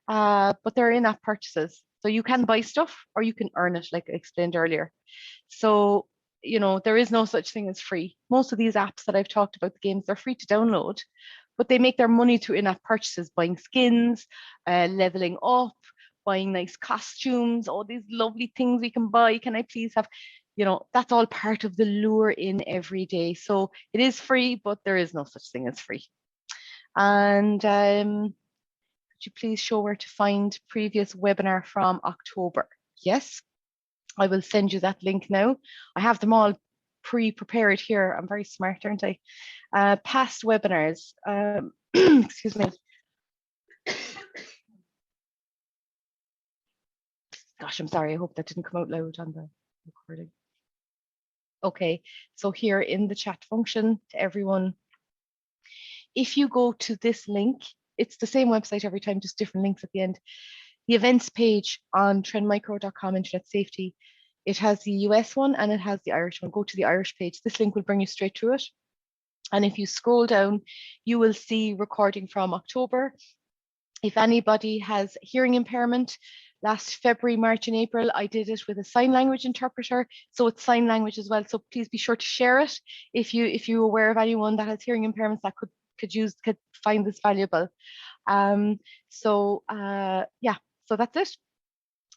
But they're in-app purchases. So you can buy stuff or you can earn it, like I explained earlier. So, there is no such thing as free. Most of these apps that I've talked about, the games, they're free to download, but they make their money through in-app purchases, buying skins, leveling up, buying nice costumes, all these lovely things we can buy. Can I please have, that's all part of the lure in every day. So it is free, but there is no such thing as free. And could you please show where to find previous webinar from October? Yes, I will send you that link now. I have them all pre-prepared here. I'm very smart, aren't I? Past webinars. Excuse me. Gosh, I'm sorry. I hope that didn't come out loud on the recording. Okay, so here in the chat function to everyone, if you go to this link, it's the same website every time, just different links at the end. The events page on trendmicro.com internet safety, it has the US one and it has the Irish one. Go to the Irish page. This link will bring you straight to it. And if you scroll down, you will see recording from October. If anybody has hearing impairment, last February, March, and April, I did it with a sign language interpreter. So it's sign language as well. So please be sure to share it if you're aware of anyone that has hearing impairments that could find this valuable. Yeah, so that's it.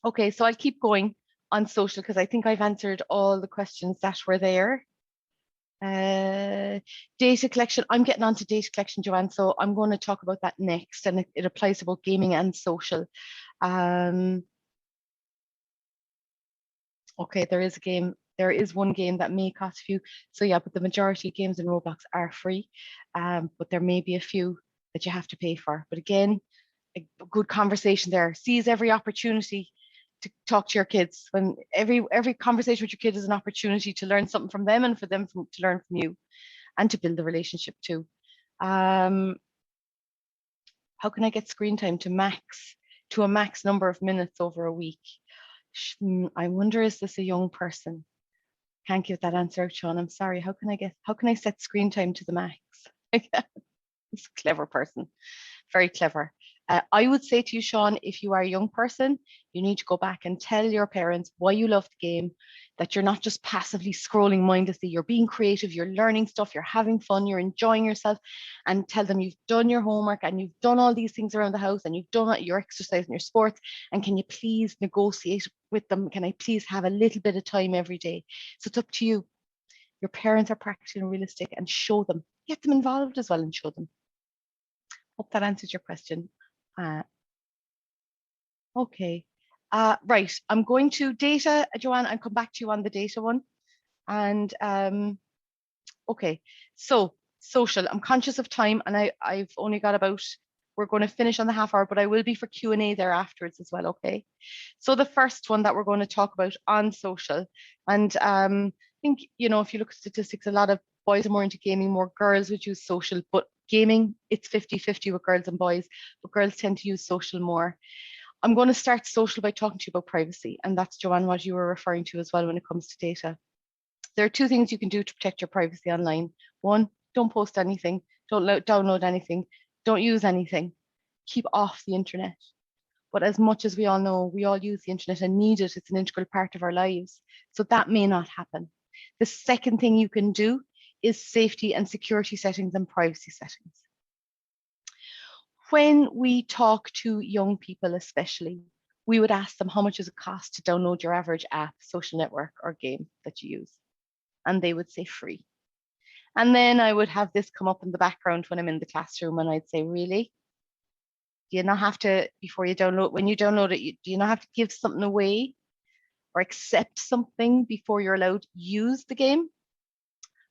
Okay, so I'll keep going on social because I think I've answered all the questions that were there. Data collection, I'm getting onto data collection, Joanne, so I'm going to talk about that next, and it applies to both gaming and social. Okay, there is one game that may cost a few, so yeah, but the majority of games in Roblox are free, but there may be a few that you have to pay for. But again, a good conversation there. Seize every opportunity to talk to your kids. When every conversation with your kid is an opportunity to learn something from them and for them to learn from you, and to build a relationship too. How can I get screen time to a max number of minutes over a week? I wonder, is this a young person? Can't give that answer out, Sean. I'm sorry. How can I set screen time to the max? It's a clever person, very clever. I would say to you, Sean, if you are a young person, you need to go back and tell your parents why you love the game, that you're not just passively scrolling mindlessly, you're being creative, you're learning stuff, you're having fun, you're enjoying yourself, and tell them you've done your homework and you've done all these things around the house and you've done your exercise and your sports, and can you please negotiate with them? Can I please have a little bit of time every day? So it's up to you. Your parents are practical and realistic, and show them, get them involved as well and show them. Hope that answers your question. Okay, right. I'm going to data, Joanne. I'll come back to you on the data one. And okay, so social. I'm conscious of time, and I've only got we're going to finish on the half hour, but I will be for Q&A there afterwards as well. Okay. So the first one that we're going to talk about on social, and I think, if you look at statistics, a lot of boys are more into gaming, more girls would use social, but gaming, it's 50-50 with girls and boys, but girls tend to use social more. I'm going to start social by talking to you about privacy, and that's, Joanne, what you were referring to as well when it comes to data. There are two things you can do to protect your privacy online. One, don't post anything, don't download anything, don't use anything, keep off the internet. But as much as we all know, we all use the internet and need it, it's an integral part of our lives. So that may not happen. The second thing you can do is safety and security settings and privacy settings. When we talk to young people especially, we would ask them how much does it cost to download your average app, social network, or game that you use? And they would say free. And then I would have this come up in the background when I'm in the classroom, and I'd say, really? Do you not have to, when you download it, do you not have to give something away or accept something before you're allowed to use the game?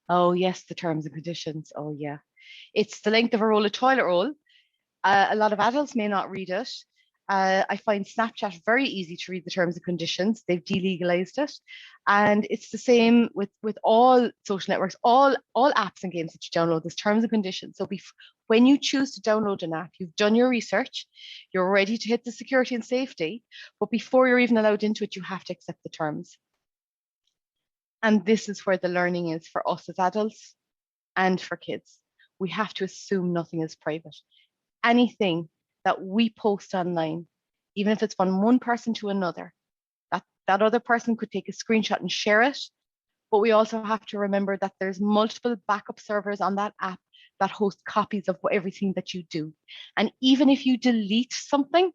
Oh yes, the terms and conditions. Oh yeah. It's the length of a roll of toilet roll. A lot of adults may not read it. I find Snapchat very easy to read the terms and conditions. They've delegalized it. And it's the same with all social networks, all apps and games that you download, there's terms and conditions. So when you choose to download an app, you've done your research, you're ready to hit the security and safety, but before you're even allowed into it, you have to accept the terms. And this is where the learning is for us as adults and for kids. We have to assume nothing is private. Anything that we post online, even if it's from one person to another, that other person could take a screenshot and share it. But we also have to remember that there's multiple backup servers on that app that host copies of everything that you do. And even if you delete something,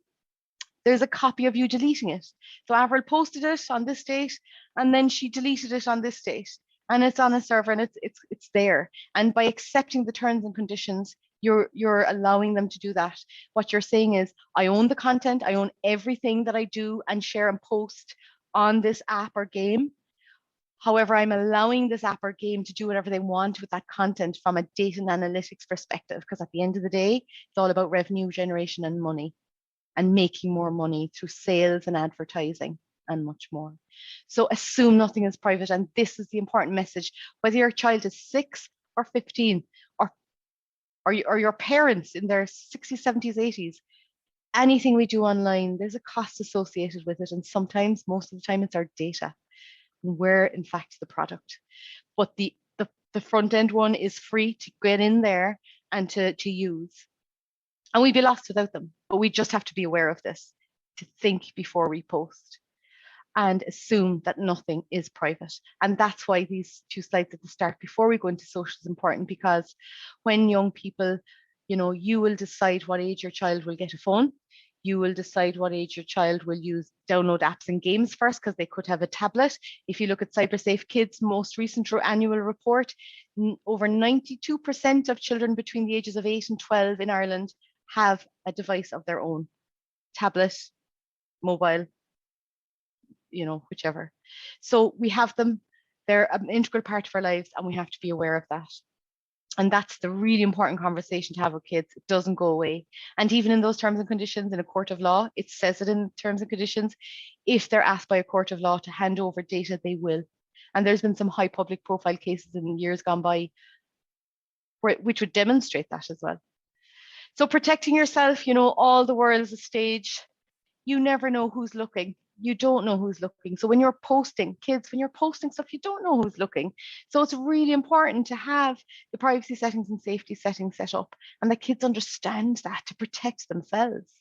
there's a copy of you deleting it. So Avril posted it on this date, and then she deleted it on this date, and it's on a server, and it's there. And by accepting the terms and conditions, you're allowing them to do that. What you're saying is, I own the content, I own everything that I do and share and post on this app or game. However, I'm allowing this app or game to do whatever they want with that content from a data and analytics perspective, because at the end of the day, it's all about revenue generation and money, and making more money through sales and advertising and much more. So assume nothing is private. And this is the important message, whether your child is 6 or 15, or your parents in their 60s, 70s, 80s, anything we do online, there's a cost associated with it. And sometimes, most of the time, it's our data. We're in fact the product. But the front end one is free to get in there and to use. And we'd be lost without them. But we just have to be aware of this, to think before we post, and assume that nothing is private. And that's why these 2 slides at the start, before we go into social, is important, because when young people, you will decide what age your child will get a phone. You will decide what age your child will download apps and games first, because they could have a tablet. If you look at CyberSafe Kids' most recent annual report, over 92% of children between the ages of 8 and 12 in Ireland have a device of their own, tablet, mobile, whichever. So we have them, they're an integral part of our lives, and we have to be aware of that. And that's the really important conversation to have with kids. It doesn't go away. And even in those terms and conditions in a court of law, it says it in terms and conditions. If they're asked by a court of law to hand over data, they will. And there's been some high public profile cases in years gone by which would demonstrate that as well. So protecting yourself, all the world's a stage. You never know who's looking. You don't know who's looking. So when you're posting, kids, when you're posting stuff, you don't know who's looking. So it's really important to have the privacy settings and safety settings set up, and that kids understand that, to protect themselves.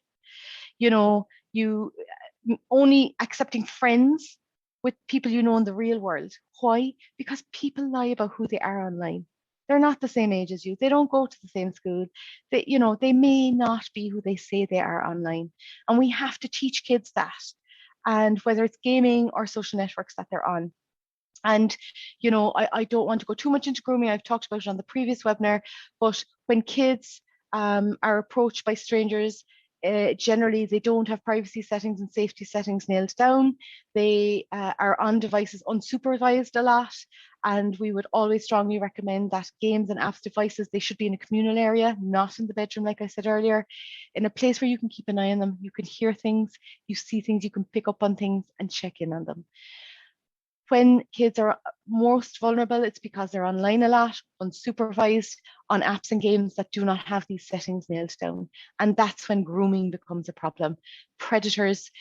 You only accepting friends with people you know in the real world. Why? Because people lie about who they are online. They're not the same age as you. They don't go to the same school. They may not be who they say they are online. And we have to teach kids that. And whether it's gaming or social networks that they're on. And, I don't want to go too much into grooming. I've talked about it on the previous webinar, but when kids are approached by strangers, generally they don't have privacy settings and safety settings nailed down. They are on devices unsupervised a lot. And we would always strongly recommend that games and apps devices, they should be in a communal area, not in the bedroom, like I said earlier, in a place where you can keep an eye on them. You can hear things, you see things, you can pick up on things and check in on them. When kids are most vulnerable, it's because they're online a lot, unsupervised, on apps and games that do not have these settings nailed down. And that's when grooming becomes a problem. Predators,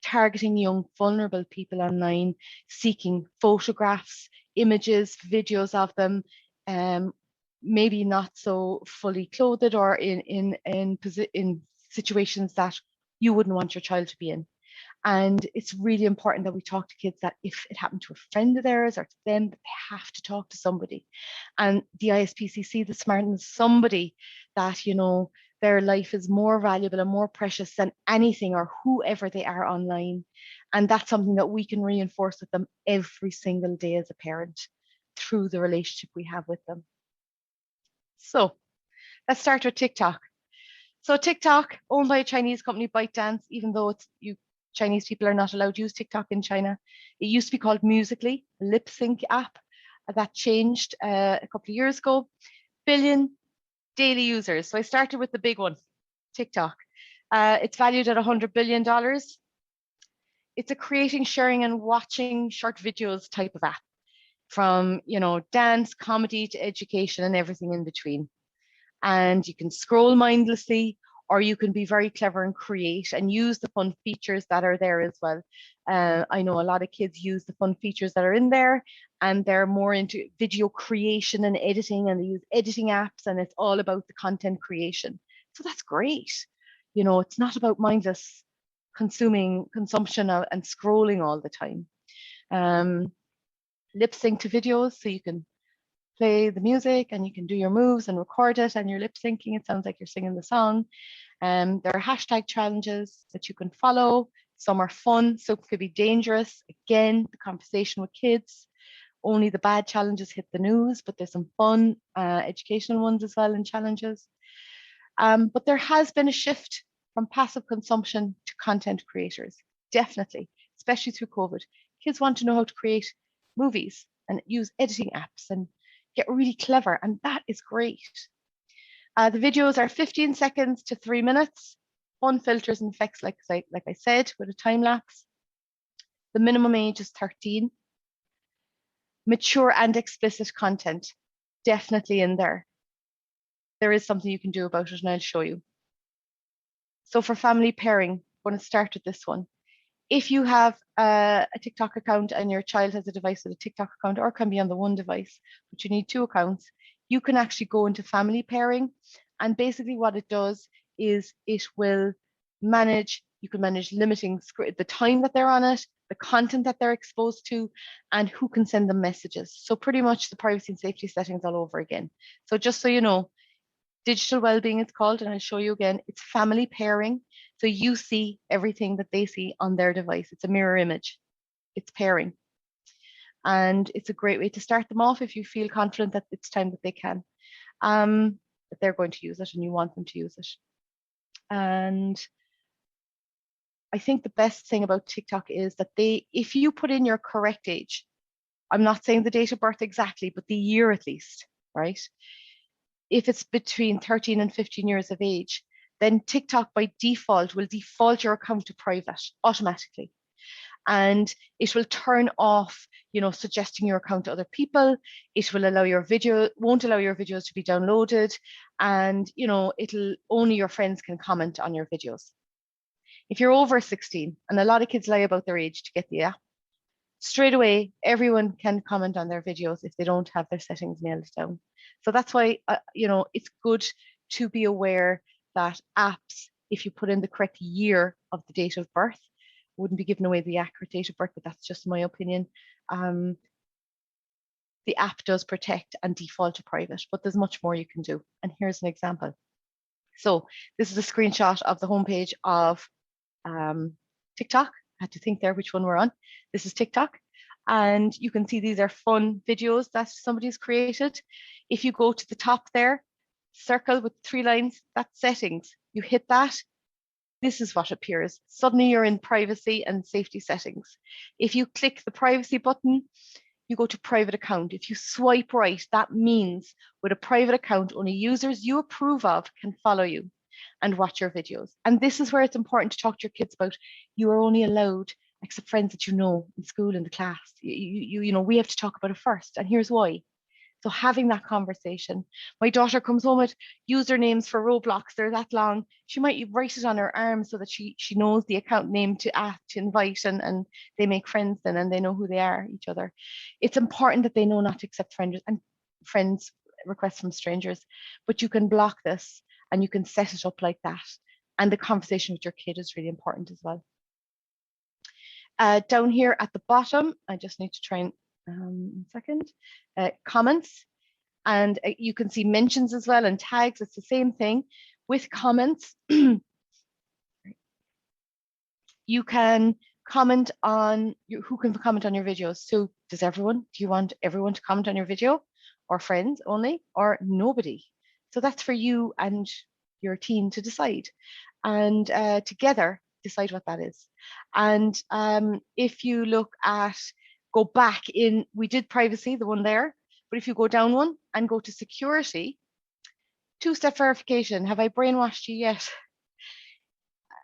targeting young, vulnerable people online, seeking photographs, images, videos of them, maybe not so fully clothed, or in situations that you wouldn't want your child to be in. And it's really important that we talk to kids that if it happened to a friend of theirs or to them, that they have to talk to somebody. And the ISPCC, the Smartens, somebody that, their life is more valuable and more precious than anything or whoever they are online. And that's something that we can reinforce with them every single day as a parent through the relationship we have with them. So let's start with TikTok. So TikTok, owned by a Chinese company, ByteDance, even though Chinese people are not allowed to use TikTok in China. It used to be called Musical.ly, a lip sync app. That changed a couple of years ago. Billion daily users. So I started with the big one, TikTok. It's valued at $100 billion. It's a creating, sharing, and watching short videos type of app, from dance, comedy to education and everything in between. And you can scroll mindlessly, or you can be very clever and create and use the fun features that are there as well. I know a lot of kids use the fun features that are in there, and they're more into video creation and editing, and they use editing apps, and it's all about the content creation. So that's great. It's not about mindless consumption and scrolling all the time. Lip sync to videos, so you can play the music and you can do your moves and record it and you're lip syncing. It sounds like you're singing the song. There are hashtag challenges that you can follow. Some are fun, so it could be dangerous. Again, the conversation with kids. Only the bad challenges hit the news, but there's some fun educational ones as well and challenges. But there has been a shift from passive consumption to content creators, definitely, especially through COVID. Kids want to know how to create movies and use editing apps and get really clever, and that is great. The videos are 15 seconds to 3 minutes, fun filters and effects, like I said, with a time lapse. The minimum age is 13. Mature and explicit content, definitely in there. There is something you can do about it, and I'll show you. So for family pairing, I'm going to start with this one. If you have a TikTok account and your child has a device with a TikTok account, or can be on the one device, but you need 2 accounts, you can actually go into family pairing. And basically what it does is it will manage, you can manage limiting the time that they're on it, the content that they're exposed to, and who can send them messages. So pretty much the privacy and safety settings all over again. So just so you know, digital well-being it's called, and I'll show you again. It's family pairing. So you see everything that they see on their device. It's a mirror image. It's pairing. And it's a great way to start them off if you feel confident that it's time that they can, that they're going to use it and you want them to use it. And I think the best thing about TikTok is that if you put in your correct age, I'm not saying the date of birth exactly, but the year at least, right? If it's between 13 and 15 years of age, then TikTok by default will default your account to private automatically. And it will turn off, suggesting your account to other people. It will won't allow your videos to be downloaded. And, it'll only your friends can comment on your videos. If you're over 16, and a lot of kids lie about their age to get the app, straight away, everyone can comment on their videos if they don't have their settings nailed down. So that's why, it's good to be aware that apps, if you put in the correct year of the date of birth, wouldn't be giving away the accurate date of birth, but that's just my opinion. The app does protect and default to private, but there's much more you can do. And here's an example. So this is a screenshot of the homepage of TikTok. I had to think there which one we're on. This is TikTok. And you can see these are fun videos that somebody's created. If you go to the top there, circle with 3 lines, that's settings. You hit that, this is what appears. Suddenly you're in privacy and safety settings. If you click the privacy button, you go to private account. If you swipe right, that means with a private account, only users you approve of can follow you and watch your videos. And this is where it's important to talk to your kids about. You are only allowed accept friends that you know in school, in the class. We have to talk about it first. And here's why. So having that conversation. My daughter comes home with usernames for Roblox. They're that long. She might write it on her arm so that she knows the account name to invite, and they make friends then, and they know who they are, each other. It's important that they know not to accept friends requests from strangers, but you can block this and you can set it up like that. And the conversation with your kid is really important as well. Down here at the bottom, I just need to try and comments, and you can see mentions as well and tags. It's the same thing with comments. You can comment on who can comment on your videos. So do you want everyone to comment on your video, or friends only, or nobody? So that's for you and your team to decide, and together decide what that is. And if you go back in, we did privacy, the one there, but if you go down one and go to security, 2-step verification, have I brainwashed you yet?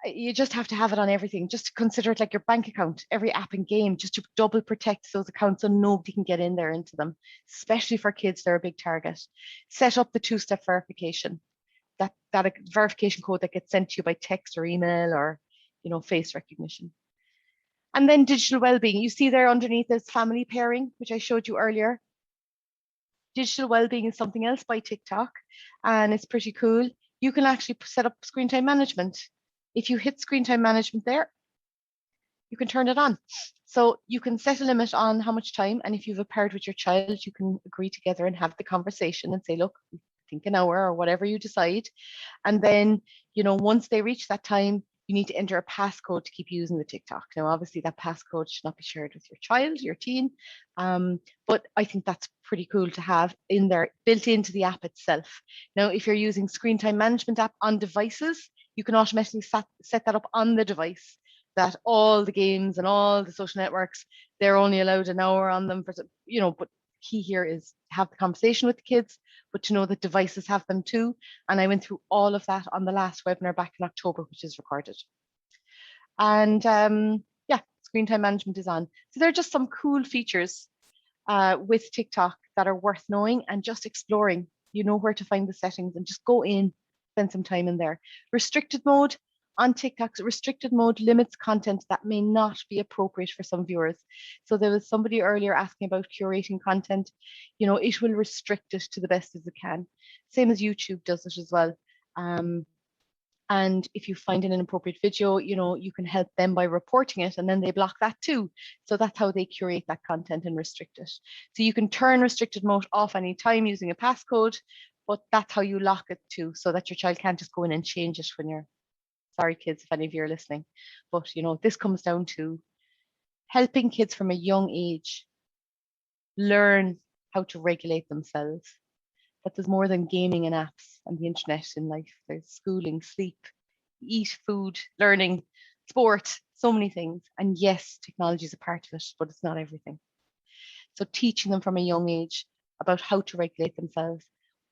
You just have to have it on everything. Just consider it like your bank account, every app and game, just to double protect those accounts so nobody can get in there into them, especially for kids. They're a big target. Set up the 2-step verification, that verification code that gets sent to you by text or email, or face recognition. And then digital well-being. You see there underneath is family pairing, which I showed you earlier. Digital well-being is something else by TikTok, and it's pretty cool. You can actually set up screen time management. If you hit screen time management there, you can turn it on. So you can set a limit on how much time, and if you have a parent with your child, you can agree together and have the conversation and say, look, I think an hour or whatever you decide. And then, once they reach that time, you need to enter a passcode to keep using the TikTok. Now, obviously, that passcode should not be shared with your child, your teen, but I think that's pretty cool to have in there, built into the app itself. Now, if you're using screen time management app on devices, you can automatically set that up on the device, that all the games and all the social networks, they're only allowed an hour on them for, but key here is have the conversation with the kids, but to know that devices have them too. And I went through all of that on the last webinar back in October, which is recorded. And yeah, screen time management is on. So there are just some cool features with TikTok that are worth knowing and just exploring. You know where to find the settings and just go in, spend some time in there. Restricted mode on TikTok, restricted mode limits content that may not be appropriate for some viewers. So there was somebody earlier asking about curating content. It will restrict it to the best as it can. Same as YouTube does it as well. And if you find an inappropriate video, you can help them by reporting it, and then they block that too. So that's how they curate that content and restrict it. So you can turn restricted mode off anytime using a passcode, but that's how you lock it too, so that your child can't just go in and change it when you're, sorry kids, if any of you are listening. But this comes down to helping kids from a young age learn how to regulate themselves. That there's more than gaming and apps and the internet in life. There's schooling, sleep, eat, food, learning, sport, so many things. And yes, technology is a part of it, but it's not everything. So teaching them from a young age about how to regulate themselves,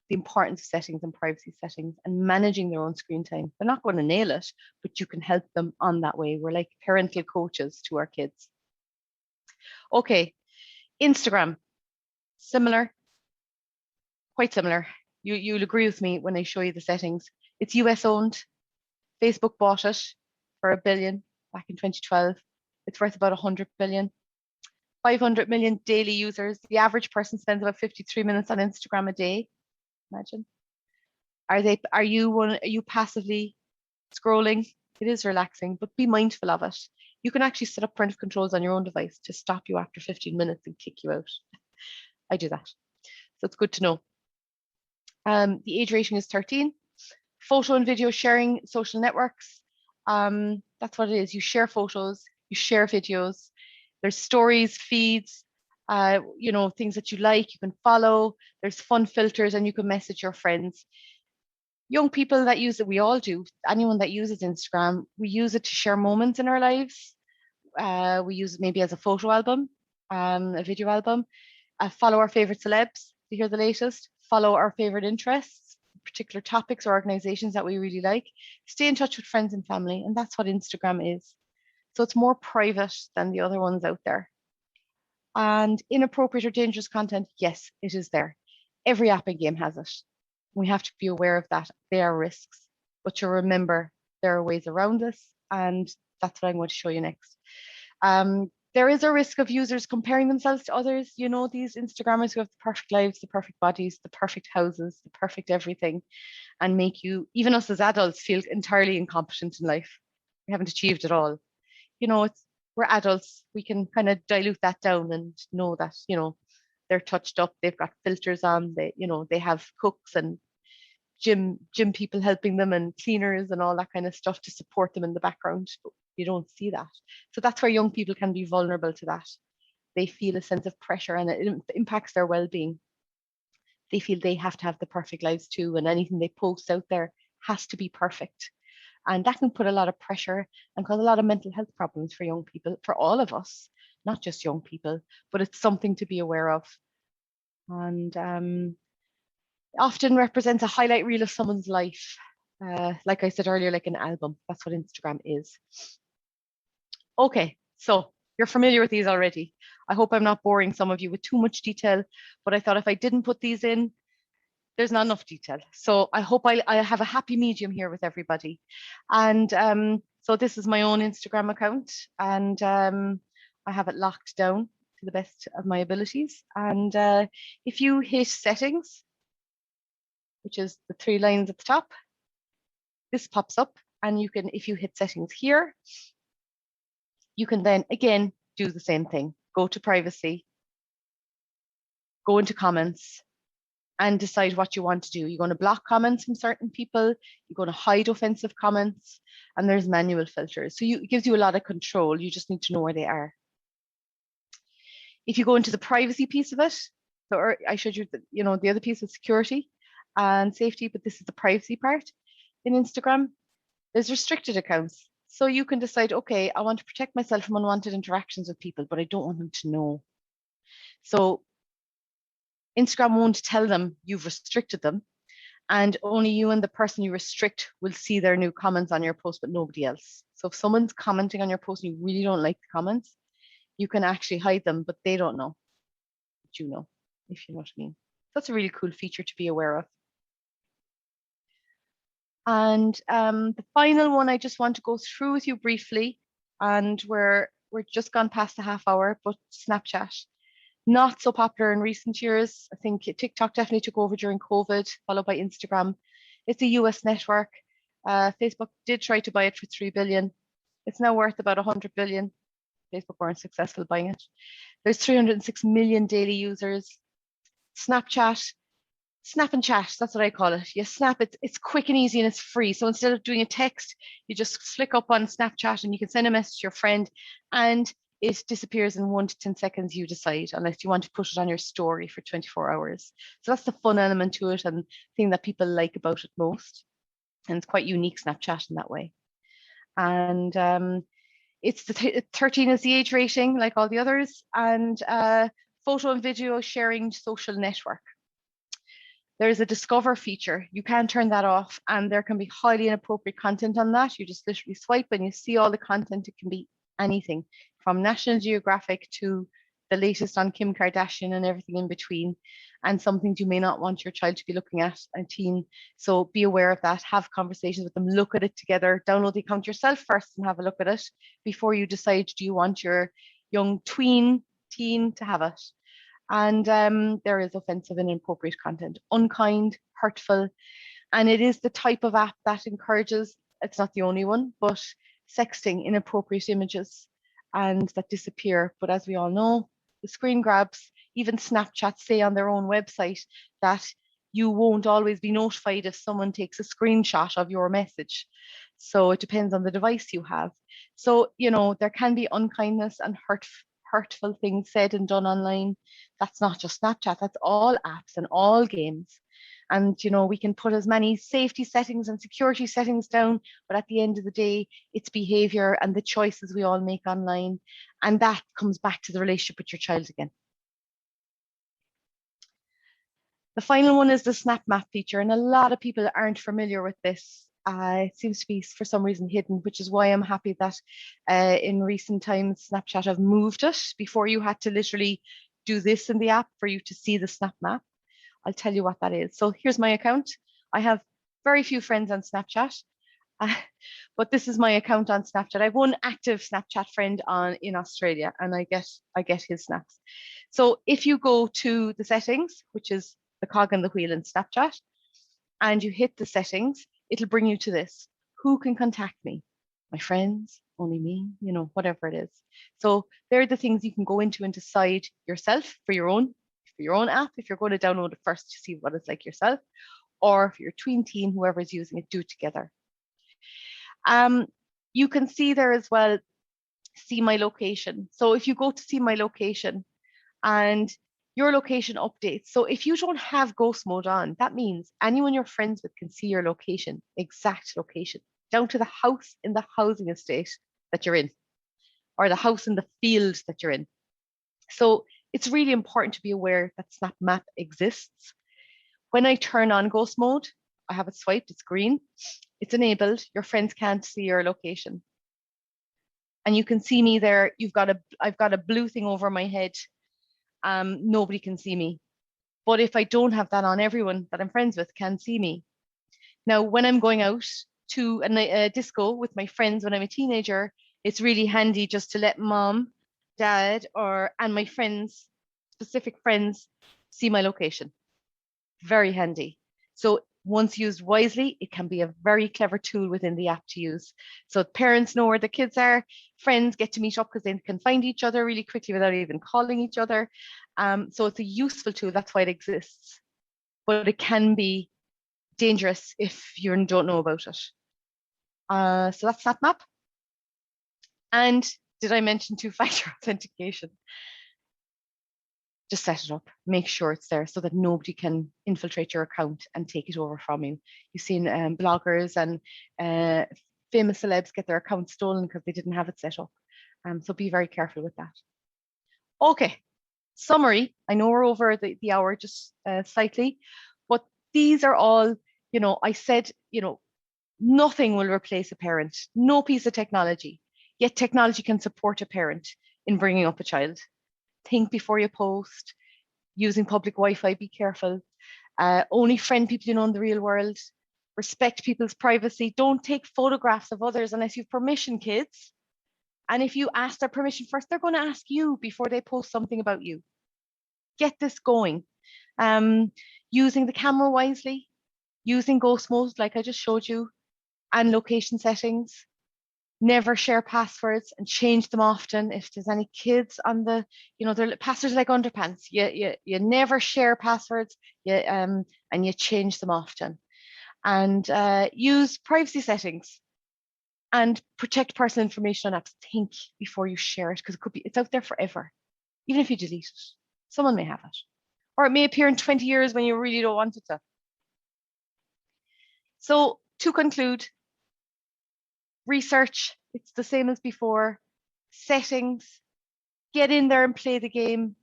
the importance of settings and privacy settings, and managing their own screen time. They're not going to nail it, but you can help them on that way. We're like parental coaches to our kids. Okay, Instagram, similar. Quite similar. You'll agree with me when I show you the settings. It's US owned. Facebook bought it for $1 billion back in 2012. It's worth about 100 billion. 500 million daily users. The average person spends about 53 minutes on Instagram a day. Imagine. Are you passively scrolling? It is relaxing, but be mindful of it. You can actually set up parental controls on your own device to stop you after 15 minutes and kick you out. I do that. So it's good to know. The age rating is 13. Photo and video sharing, social networks. That's what it is. You share photos, you share videos. There's stories, feeds, things that you like, you can follow. There's fun filters, and you can message your friends. Young people that use it, we all do. Anyone that uses Instagram, we use it to share moments in our lives. We use it maybe as a photo album, a video album. Follow our favorite celebs to hear the latest. Follow our favorite interests, particular topics or organizations that we really like. Stay in touch with friends and family, and that's what Instagram is. So it's more private than the other ones out there. And inappropriate or dangerous content, yes, it is there. Every app and game has it. We have to be aware of that. They are risks, but you'll remember there are ways around this, and that's what I'm going to show you next. There is a risk of users comparing themselves to others. These Instagrammers who have the perfect lives, the perfect bodies, the perfect houses, the perfect everything, and make you, even us as adults, feel entirely incompetent in life. We haven't achieved it all. We're adults. We can kind of dilute that down and know that, they're touched up. They've got filters on. They have cooks and gym people helping them, and cleaners and all that kind of stuff to support them in the background. But you don't see that. So that's where young people can be vulnerable to that. They feel a sense of pressure, and it impacts their well-being. They feel they have to have the perfect lives too, and anything they post out there has to be perfect. And that can put a lot of pressure and cause a lot of mental health problems for young people, for all of us, not just young people, but it's something to be aware of. And often represents a highlight reel of someone's life. Like I said earlier, like an album. That's what Instagram is. Okay, so you're familiar with these already. I hope I'm not boring some of you with too much detail, but I thought if I didn't put these in, there's not enough detail. So I hope I have a happy medium here with everybody. And so this is my own Instagram account, and I have it locked down to the best of my abilities. And if you hit settings, which is the 3 lines at the top, this pops up, and you can, if you hit settings here, You can then again do the same thing. Go to privacy, go into comments, and decide what you want to do. You're going to block comments from certain people, you're going to hide offensive comments, and there's manual filters. So it gives you a lot of control. You just need to know where they are. If you go into the privacy piece of it, so I showed you the other piece of security and safety, but this is the privacy part. In Instagram, there's restricted accounts. So you can decide, okay, I want to protect myself from unwanted interactions with people, but I don't want them to know. So Instagram won't tell them you've restricted them, and only you and the person you restrict will see their new comments on your post, but nobody else. So if someone's commenting on your post and you really don't like the comments, you can actually hide them, but they don't know. But you know, if you know what I mean. That's a really cool feature to be aware of. And the final one I just want to go through with you briefly, and we're just gone past the half hour, but Snapchat. Not so popular in recent years. I think TikTok definitely took over during COVID, followed by Instagram. It's a US network. Facebook did try to buy it for 3 billion. It's now worth about 100 billion. Facebook weren't successful buying it. There's 306 million daily users. Snapchat, snap and chat, that's what I call it. You snap it, it's quick and easy and it's free. So instead of doing a text, you just flick up on Snapchat and you can send a message to your friend and it disappears in 1 to 10 seconds, you decide, unless you want to put it on your story for 24 hours. So that's the fun element to it and the thing that people like about it most. And it's quite unique, Snapchat, in that way. And it's 13 is the age rating, like all the others, and photo and video sharing social network. There's a discover feature. You can turn that off, and there can be highly inappropriate content on that. You just literally swipe and you see all the content. It can be anything from National Geographic to the latest on Kim Kardashian and everything in between, and some things you may not want your child to be looking at, a teen. So be aware of that, have conversations with them, look at it together, download the account yourself first and have a look at it before you decide, do you want your young teen to have it? And there is offensive and inappropriate content, unkind, hurtful, and it is the type of app that encourages, it's not the only one, but sexting, inappropriate images, and that disappear. But as we all know, the screen grabs, even Snapchat say on their own website that you won't always be notified if someone takes a screenshot of your message. So it depends on the device you have. So, there can be unkindness and hurtful things said and done online. That's not just Snapchat, that's all apps and all games. And we can put as many safety settings and security settings down, but at the end of the day, it's behavior and the choices we all make online. And that comes back to the relationship with your child again. The final one is the Snap Map feature, and a lot of people aren't familiar with this. It seems to be for some reason hidden, which is why I'm happy that in recent times Snapchat have moved it. Before, you had to literally do this in the app for you to see the Snap Map. I'll tell you what that is. So here's my account. I have very few friends on Snapchat, but this is my account on Snapchat. I have one active Snapchat friend in Australia, and I get his snaps. So if you go to the settings, which is the cog in the wheel in Snapchat, and you hit the settings, it'll bring you to this. Who can contact me? My friends, only me, whatever it is. So they're the things you can go into and decide yourself for your own app, if you're going to download it first to see what it's like yourself, or if you're tween teen, whoever's using it, do it together. You can see there as well, see my location. So if you go to see my location and your location updates. So if you don't have ghost mode on, that means anyone you're friends with can see your location, exact location, down to the house in the housing estate that you're in, or the house in the field that you're in. So it's really important to be aware that Snap Map exists. When I turn on ghost mode, I have it swiped, it's green, it's enabled, your friends can't see your location. And you can see me there, I've got a blue thing over my head. Nobody can see me. But if I don't have that on, everyone that I'm friends with can see me. Now, when I'm going out to a disco with my friends when I'm a teenager, it's really handy just to let mom, dad, and my friends, specific friends, see my location. Very handy. So Once used wisely, it can be a very clever tool within the app to use. So parents know where the kids are, friends get to meet up because they can find each other really quickly without even calling each other. So it's a useful tool, that's why it exists. But it can be dangerous if you don't know about it. So that's SnapMap. And did I mention two-factor authentication? Just set it up, make sure it's there so that nobody can infiltrate your account and take it over from you. You've seen bloggers and famous celebs get their accounts stolen because they didn't have it set up. So be very careful with that. Okay, summary. I know we're over the hour just slightly, but these are all, I said, nothing will replace a parent, no piece of technology, yet technology can support a parent in bringing up a child. Think before you post, using public Wi-Fi, be careful. Only friend people you know in the real world. Respect people's privacy. Don't take photographs of others unless you've permission, kids. And if you ask their permission first, they're going to ask you before they post something about you. Get this going. Using the camera wisely, using ghost mode like I just showed you, and location settings. Never share passwords and change them often. If there's any kids on the, their passwords like underpants, you never share passwords, and you change them often. And use privacy settings and protect personal information on apps. Think before you share it because it's out there forever. Even if you delete it, someone may have it. Or it may appear in 20 years when you really don't want it to. So to conclude, research, it's the same as before. Settings, get in there and play the game.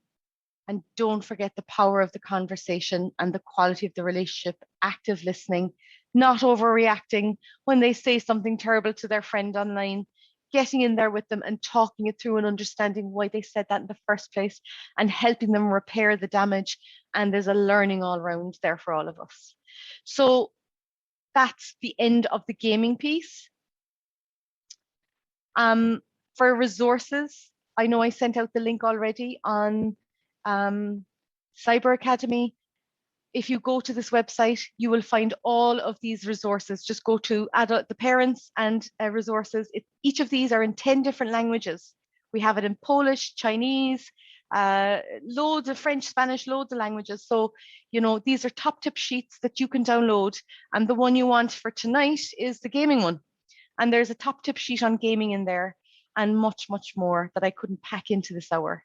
And don't forget the power of the conversation and the quality of the relationship, active listening, not overreacting when they say something terrible to their friend online, getting in there with them and talking it through and understanding why they said that in the first place and helping them repair the damage. And there's a learning all around there for all of us. So that's the end of the gaming piece. For resources, I know I sent out the link already on Cyber Academy. If you go to this website, you will find all of these resources. Just go to the parents and resources. Each of these are in 10 different languages. We have it in Polish, Chinese, loads of French, Spanish, loads of languages. So, these are top tip sheets that you can download. And the one you want for tonight is the gaming one. And there's a top tip sheet on gaming in there and much, much more that I couldn't pack into this hour.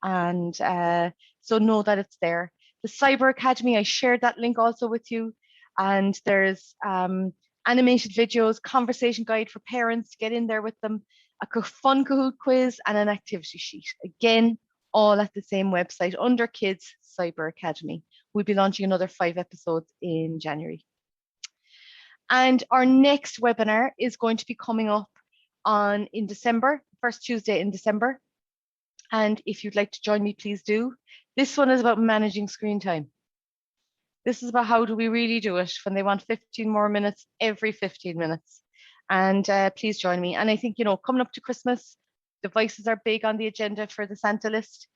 And so know that it's there. The Cyber Academy, I shared that link also with you. And there's animated videos, conversation guide for parents, get in there with them, a fun Kahoot quiz and an activity sheet. Again, all at the same website under Kids Cyber Academy. We'll be launching another 5 episodes in January. And our next webinar is going to be coming up in December, first Tuesday in December. And if you'd like to join me, please do. This one is about managing screen time. This is about how do we really do it when they want 15 more minutes every 15 minutes. And please join me. And I think, coming up to Christmas, devices are big on the agenda for the Santa list.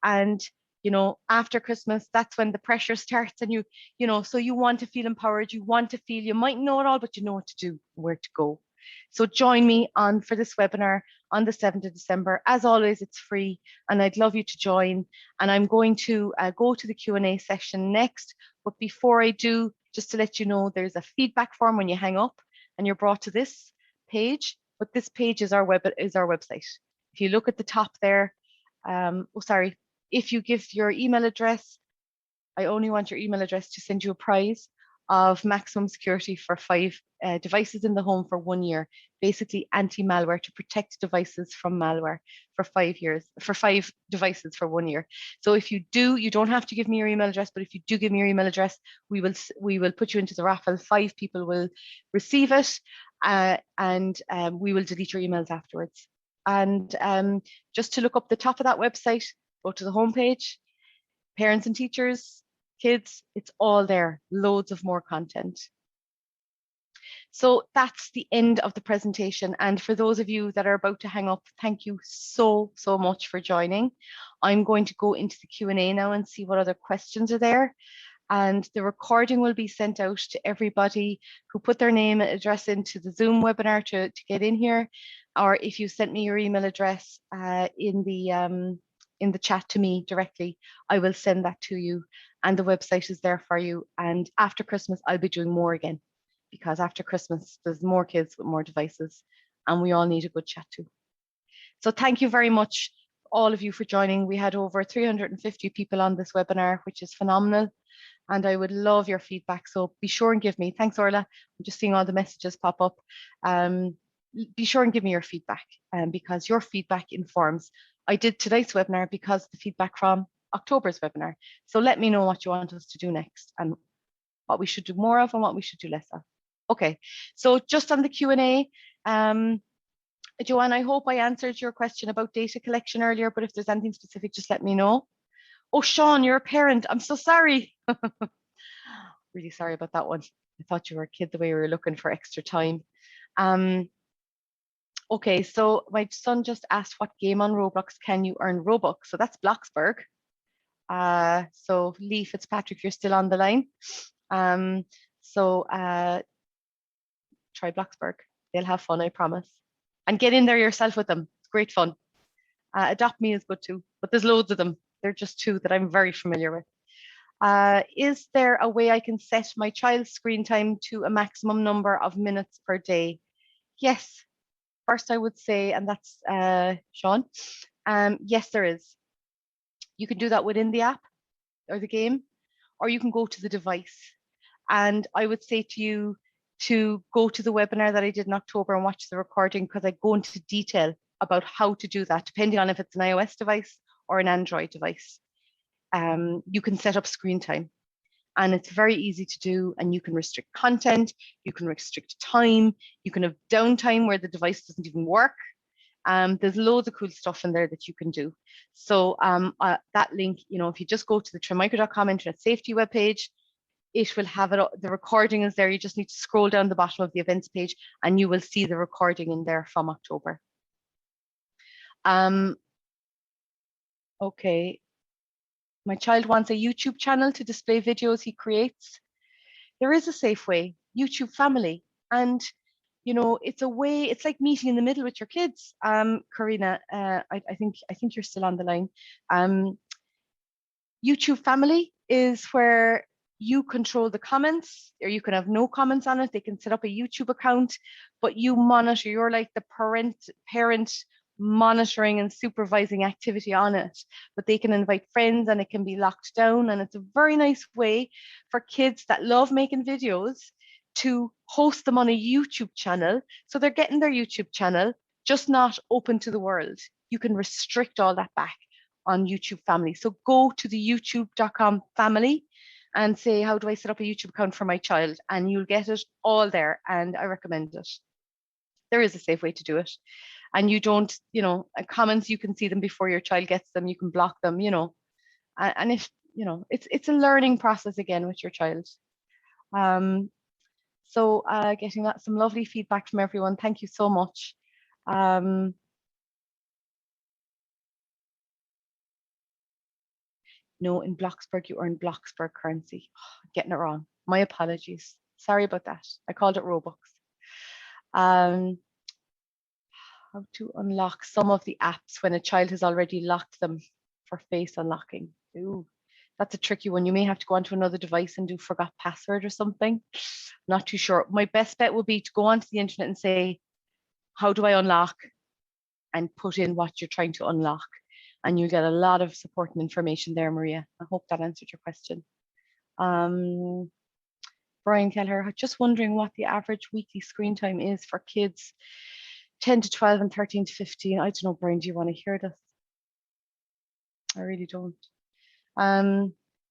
And after Christmas, that's when the pressure starts and so you want to feel empowered. You want to feel you might know it all, but you know what to do, where to go. So join me for this webinar on the 7th of December. As always, it's free and I'd love you to join. And I'm going to go to the Q&A session next. But before I do, just to let you know, there's a feedback form when you hang up and you're brought to this page. But this page is our website. If you look at the top there, if you give your email address, I only want your email address to send you a prize of maximum security for 5 devices in the home for 1 year, basically anti-malware to protect devices from malware for 5 years, for 5 devices for 1 year. So if you do, you don't have to give me your email address, but if you do give me your email address, we will put you into the raffle. 5 people will receive it, and we will delete your emails afterwards. And just to look up the top of that website, go to the homepage, parents and teachers, kids, it's all there, loads of more content. So that's the end of the presentation. And for those of you that are about to hang up, thank you so, so much for joining. I'm going to go into the Q&A now and see what other questions are there. and the recording will be sent out to everybody who put their name and address into the Zoom webinar to get in here. Or if you sent me your email address in the chat to me directly, I will send that to you, and the website is there for you. And after Christmas, I'll be doing more again, because after Christmas, there's more kids with more devices, and we all need a good chat too. So thank you very much, all of you, for joining. We had over 350 people on this webinar, which is phenomenal. And I would love your feedback. So be sure and give me, thanks Orla, I'm just seeing all the messages pop up. Be sure and give me your feedback, because your feedback informs. I did today's webinar because of the feedback from October's webinar. So let me know what you want us to do next, and what we should do more of and what we should do less of. Okay, so just on the Q&A, Joanne, I hope I answered your question about data collection earlier, but if there's anything specific, just let me know. Oh, Sean, you're a parent. I'm so sorry. Really sorry about that one. I thought you were a kid the way we were looking for extra time. Okay, so my son just asked, what game on Roblox can you earn Robux? So that's Bloxburg. So Lee Fitzpatrick, you're still on the line. Try Bloxburg. They'll have fun, I promise. And get in there yourself with them. It's great fun. Adopt Me is good too, but there's loads of them. They're just two that I'm very familiar with. Is there a way I can set my child's screen time to a maximum number of minutes per day? Yes. First, I would say, and that's Sean. Yes, there is. You can do that within the app or the game, or you can go to the device. And I would say to you to go to the webinar that I did in October and watch the recording, because I go into detail about how to do that, depending on if it's an iOS device or an Android device. You can set up screen time, and it's very easy to do, and you can restrict content, you can restrict time, you can have downtime where the device doesn't even work. There's loads of cool stuff in there that you can do. So that link, if you just go to the trendmicro.com internet safety webpage, it will have it. The recording is there. You just need to scroll down the bottom of the events page and you will see the recording in there from October. Okay. My child wants a YouTube channel to display videos he creates. There is a safe way, YouTube Family. And, it's a way, it's like meeting in the middle with your kids. Karina, I think you're still on the line. YouTube Family is where you control the comments, or you can have no comments on it. They can set up a YouTube account, but you monitor. You're like the parent monitoring and supervising activity on it, but they can invite friends and it can be locked down. And it's a very nice way for kids that love making videos to host them on a YouTube channel. So they're getting their YouTube channel, just not open to the world. You can restrict all that back on YouTube Family. So go to the youtube.com family and say, how do I set up a YouTube account for my child? And you'll get it all there. And I recommend it. There is a safe way to do it. And you don't, comments, you can see them before your child gets them. You can block them, and if, it's a learning process again with your child. So getting some lovely feedback from everyone. Thank you so much. No, in Bloxburg, you earn Bloxburg currency. Oh, getting it wrong. My apologies. Sorry about that. I called it Robux. How to unlock some of the apps when a child has already locked them for face unlocking. Ooh, that's a tricky one. You may have to go onto another device and do forgot password or something. Not too sure. My best bet would be to go onto the internet and say, how do I unlock? And put in what you're trying to unlock. And you get a lot of support and information there, Maria. I hope that answered your question. Brian Kelleher, just wondering what the average weekly screen time is for kids 10 to 12 and 13 to 15. I don't know, Brian, do you want to hear this? I really don't.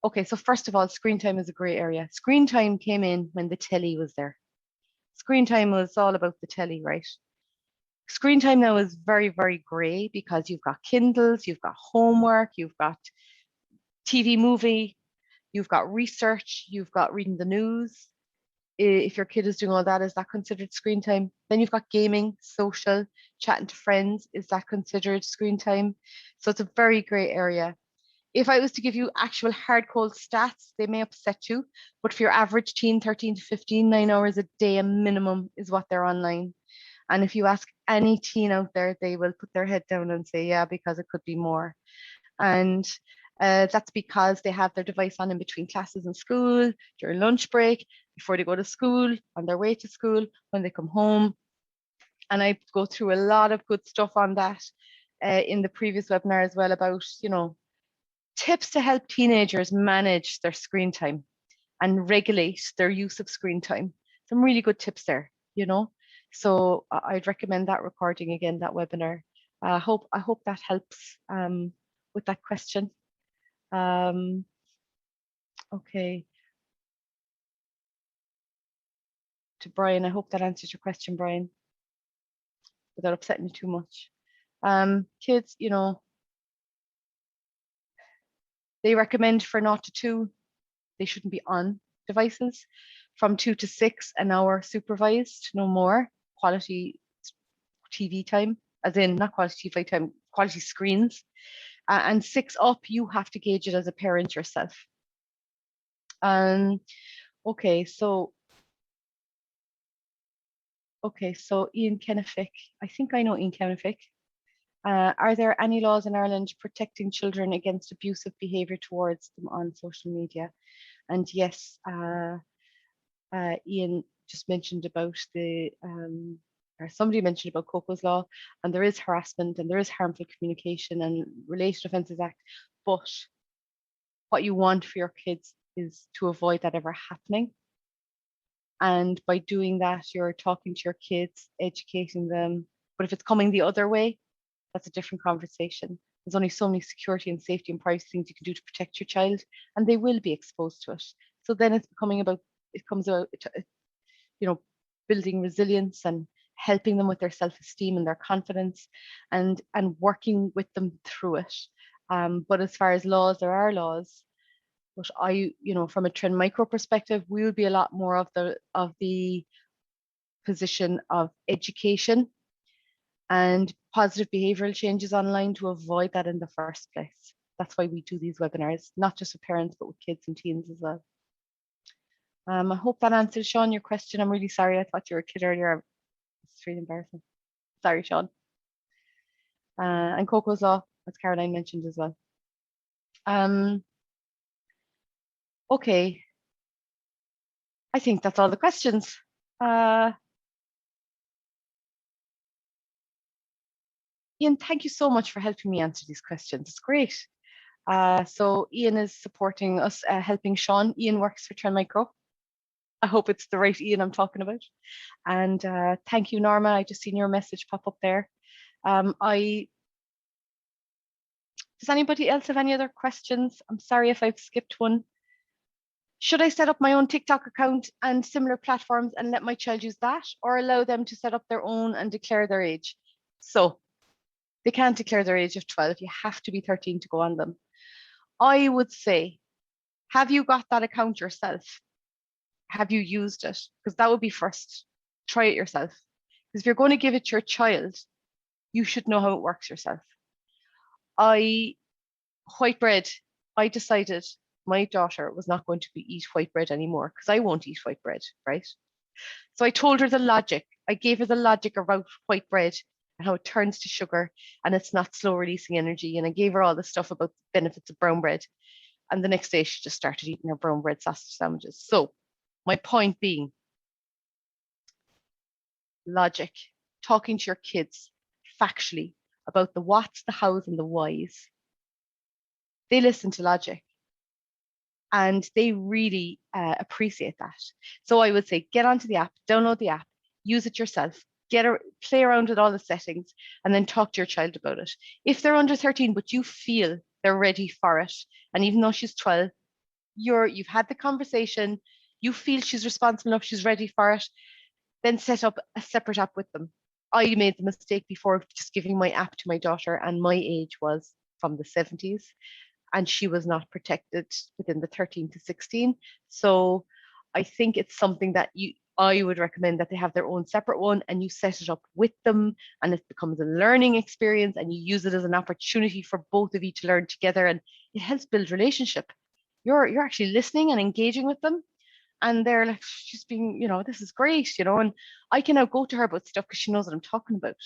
Okay, so first of all, screen time is a grey area. Screen time came in when the telly was there. Screen time was all about the telly, right? Screen time now is very, very grey because you've got Kindles, you've got homework, you've got TV movie, you've got research, you've got reading the news. If your kid is doing all that, is that considered screen time? Then you've got gaming, social, chatting to friends. Is that considered screen time? So it's a very grey area. if I was to give you actual hard cold stats, they may upset you, but for your average teen, 13 to 15, 9 hours a day, a minimum is what they're online. And if you ask any teen out there, they will put their head down and say, yeah, because it could be more. And that's because they have their device on in between classes in school, during lunch break, before they go to school, on their way to school, when they come home. And I go through a lot of good stuff on that in the previous webinar as well about, tips to help teenagers manage their screen time and regulate their use of screen time. Some really good tips there, So I'd recommend that recording again, that webinar. I hope that helps with that question. Okay. To Brian, I hope that answers your question, Brian, without upsetting you too much. Kids, they recommend for 0 to 2, they shouldn't be on devices. From 2 to 6, an hour supervised, no more. Quality TV time, as in not quality TV time, quality screens. And 6 up, you have to gauge it as a parent yourself. Okay, so Ian Kennefick, I think I know Ian Kennefick. Are there any laws in Ireland protecting children against abusive behaviour towards them on social media? And yes, Ian just mentioned about or somebody mentioned about Coco's Law, and there is harassment and there is harmful communication and Related Offences Act, but what you want for your kids is to avoid that ever happening. And by doing that, you're talking to your kids, educating them. But if it's coming the other way, that's a different conversation. There's only so many security and safety and privacy things you can do to protect your child, and they will be exposed to it. So then it comes out, building resilience and helping them with their self-esteem and their confidence, and working with them through it. But as far as laws, there are laws. But from a Trend Micro perspective, we would be a lot more of the position of education and positive behavioral changes online to avoid that in the first place. That's why we do these webinars, not just with parents, but with kids and teens as well. I hope that answers, Sean, your question. I'm really sorry. I thought you were a kid earlier. It's really embarrassing. Sorry, Sean. And Coco's Law, as Caroline mentioned as well. Okay. I think that's all the questions. Ian, thank you so much for helping me answer these questions. It's great. So Ian is supporting us, helping Sean. Ian works for Trend Micro. I hope it's the right Ian I'm talking about. And thank you, Norma. I just seen your message pop up there. Does anybody else have any other questions? I'm sorry if I've skipped one. Should I set up my own TikTok account and similar platforms and let my child use that, or allow them to set up their own and declare their age? So they can't declare their age of 12. You have to be 13 to go on them. I would say, have you got that account yourself? Have you used it? Because that would be first. Try it yourself. Because if you're going to give it to your child, you should know how it works yourself. White bread, I decided my daughter was not going to eat white bread anymore because I won't eat white bread, right? So I told her the logic. I gave her the logic about white bread and how it turns to sugar and it's not slow releasing energy. And I gave her all the stuff about the benefits of brown bread. And the next day she just started eating her brown bread sausage sandwiches. So my point being, logic, talking to your kids factually about the whats, the hows, and the whys. They listen to logic and they really appreciate that. So I would say, get onto the app, download the app, use it yourself, play around with all the settings, and then talk to your child about it. If they're under 13, but you feel they're ready for it, and even though she's 12, you've had the conversation, you feel she's responsible enough, she's ready for it, then set up a separate app with them. I made the mistake before of just giving my app to my daughter, and my age was from the 70s, and she was not protected within the 13 to 16. So I think it's something that I would recommend that they have their own separate one, and you set it up with them, and it becomes a learning experience, and you use it as an opportunity for both of you to learn together. And it helps build relationship. You're actually listening and engaging with them, and they're like, she's being, this is great, and I can now go to her about stuff because she knows what I'm talking about,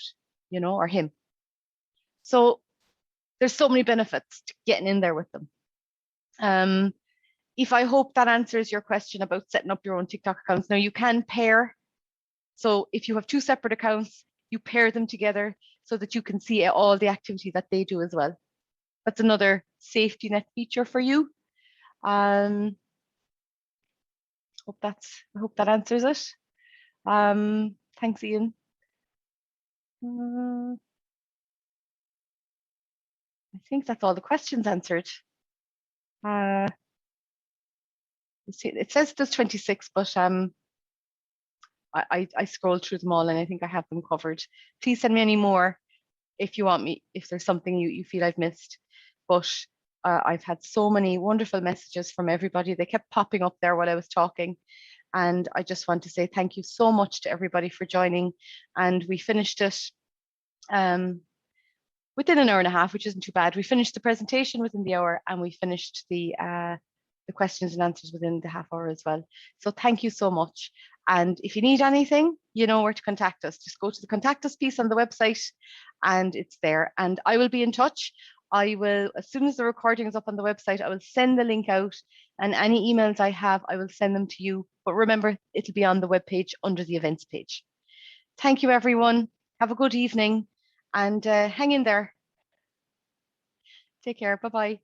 or him. So there's so many benefits to getting in there with them. If I hope that answers your question about setting up your own TikTok accounts. Now you can pair. So if you have two separate accounts, you pair them together so that you can see all the activity that they do as well. That's another safety net feature for you. I hope that answers it. Thanks, Ian. I think that's all the questions answered. It says there's 26, but I scrolled through them all and I think I have them covered. Please send me any more if you want me, if there's something you feel I've missed. But I've had so many wonderful messages from everybody. They kept popping up there while I was talking. And I just want to say thank you so much to everybody for joining. And we finished it within an hour and a half, which isn't too bad. We finished the presentation within the hour and we finished the questions and answers within the half hour as well. So thank you so much. And if you need anything, you know where to contact us. Just go to the contact us piece on the website and it's there. And I will be in touch. I will, as soon as the recording is up on the website, I will send the link out, and any emails I have, I will send them to you. But remember, it'll be on the webpage under the events page. Thank you, everyone. Have a good evening and hang in there. Take care. Bye-bye.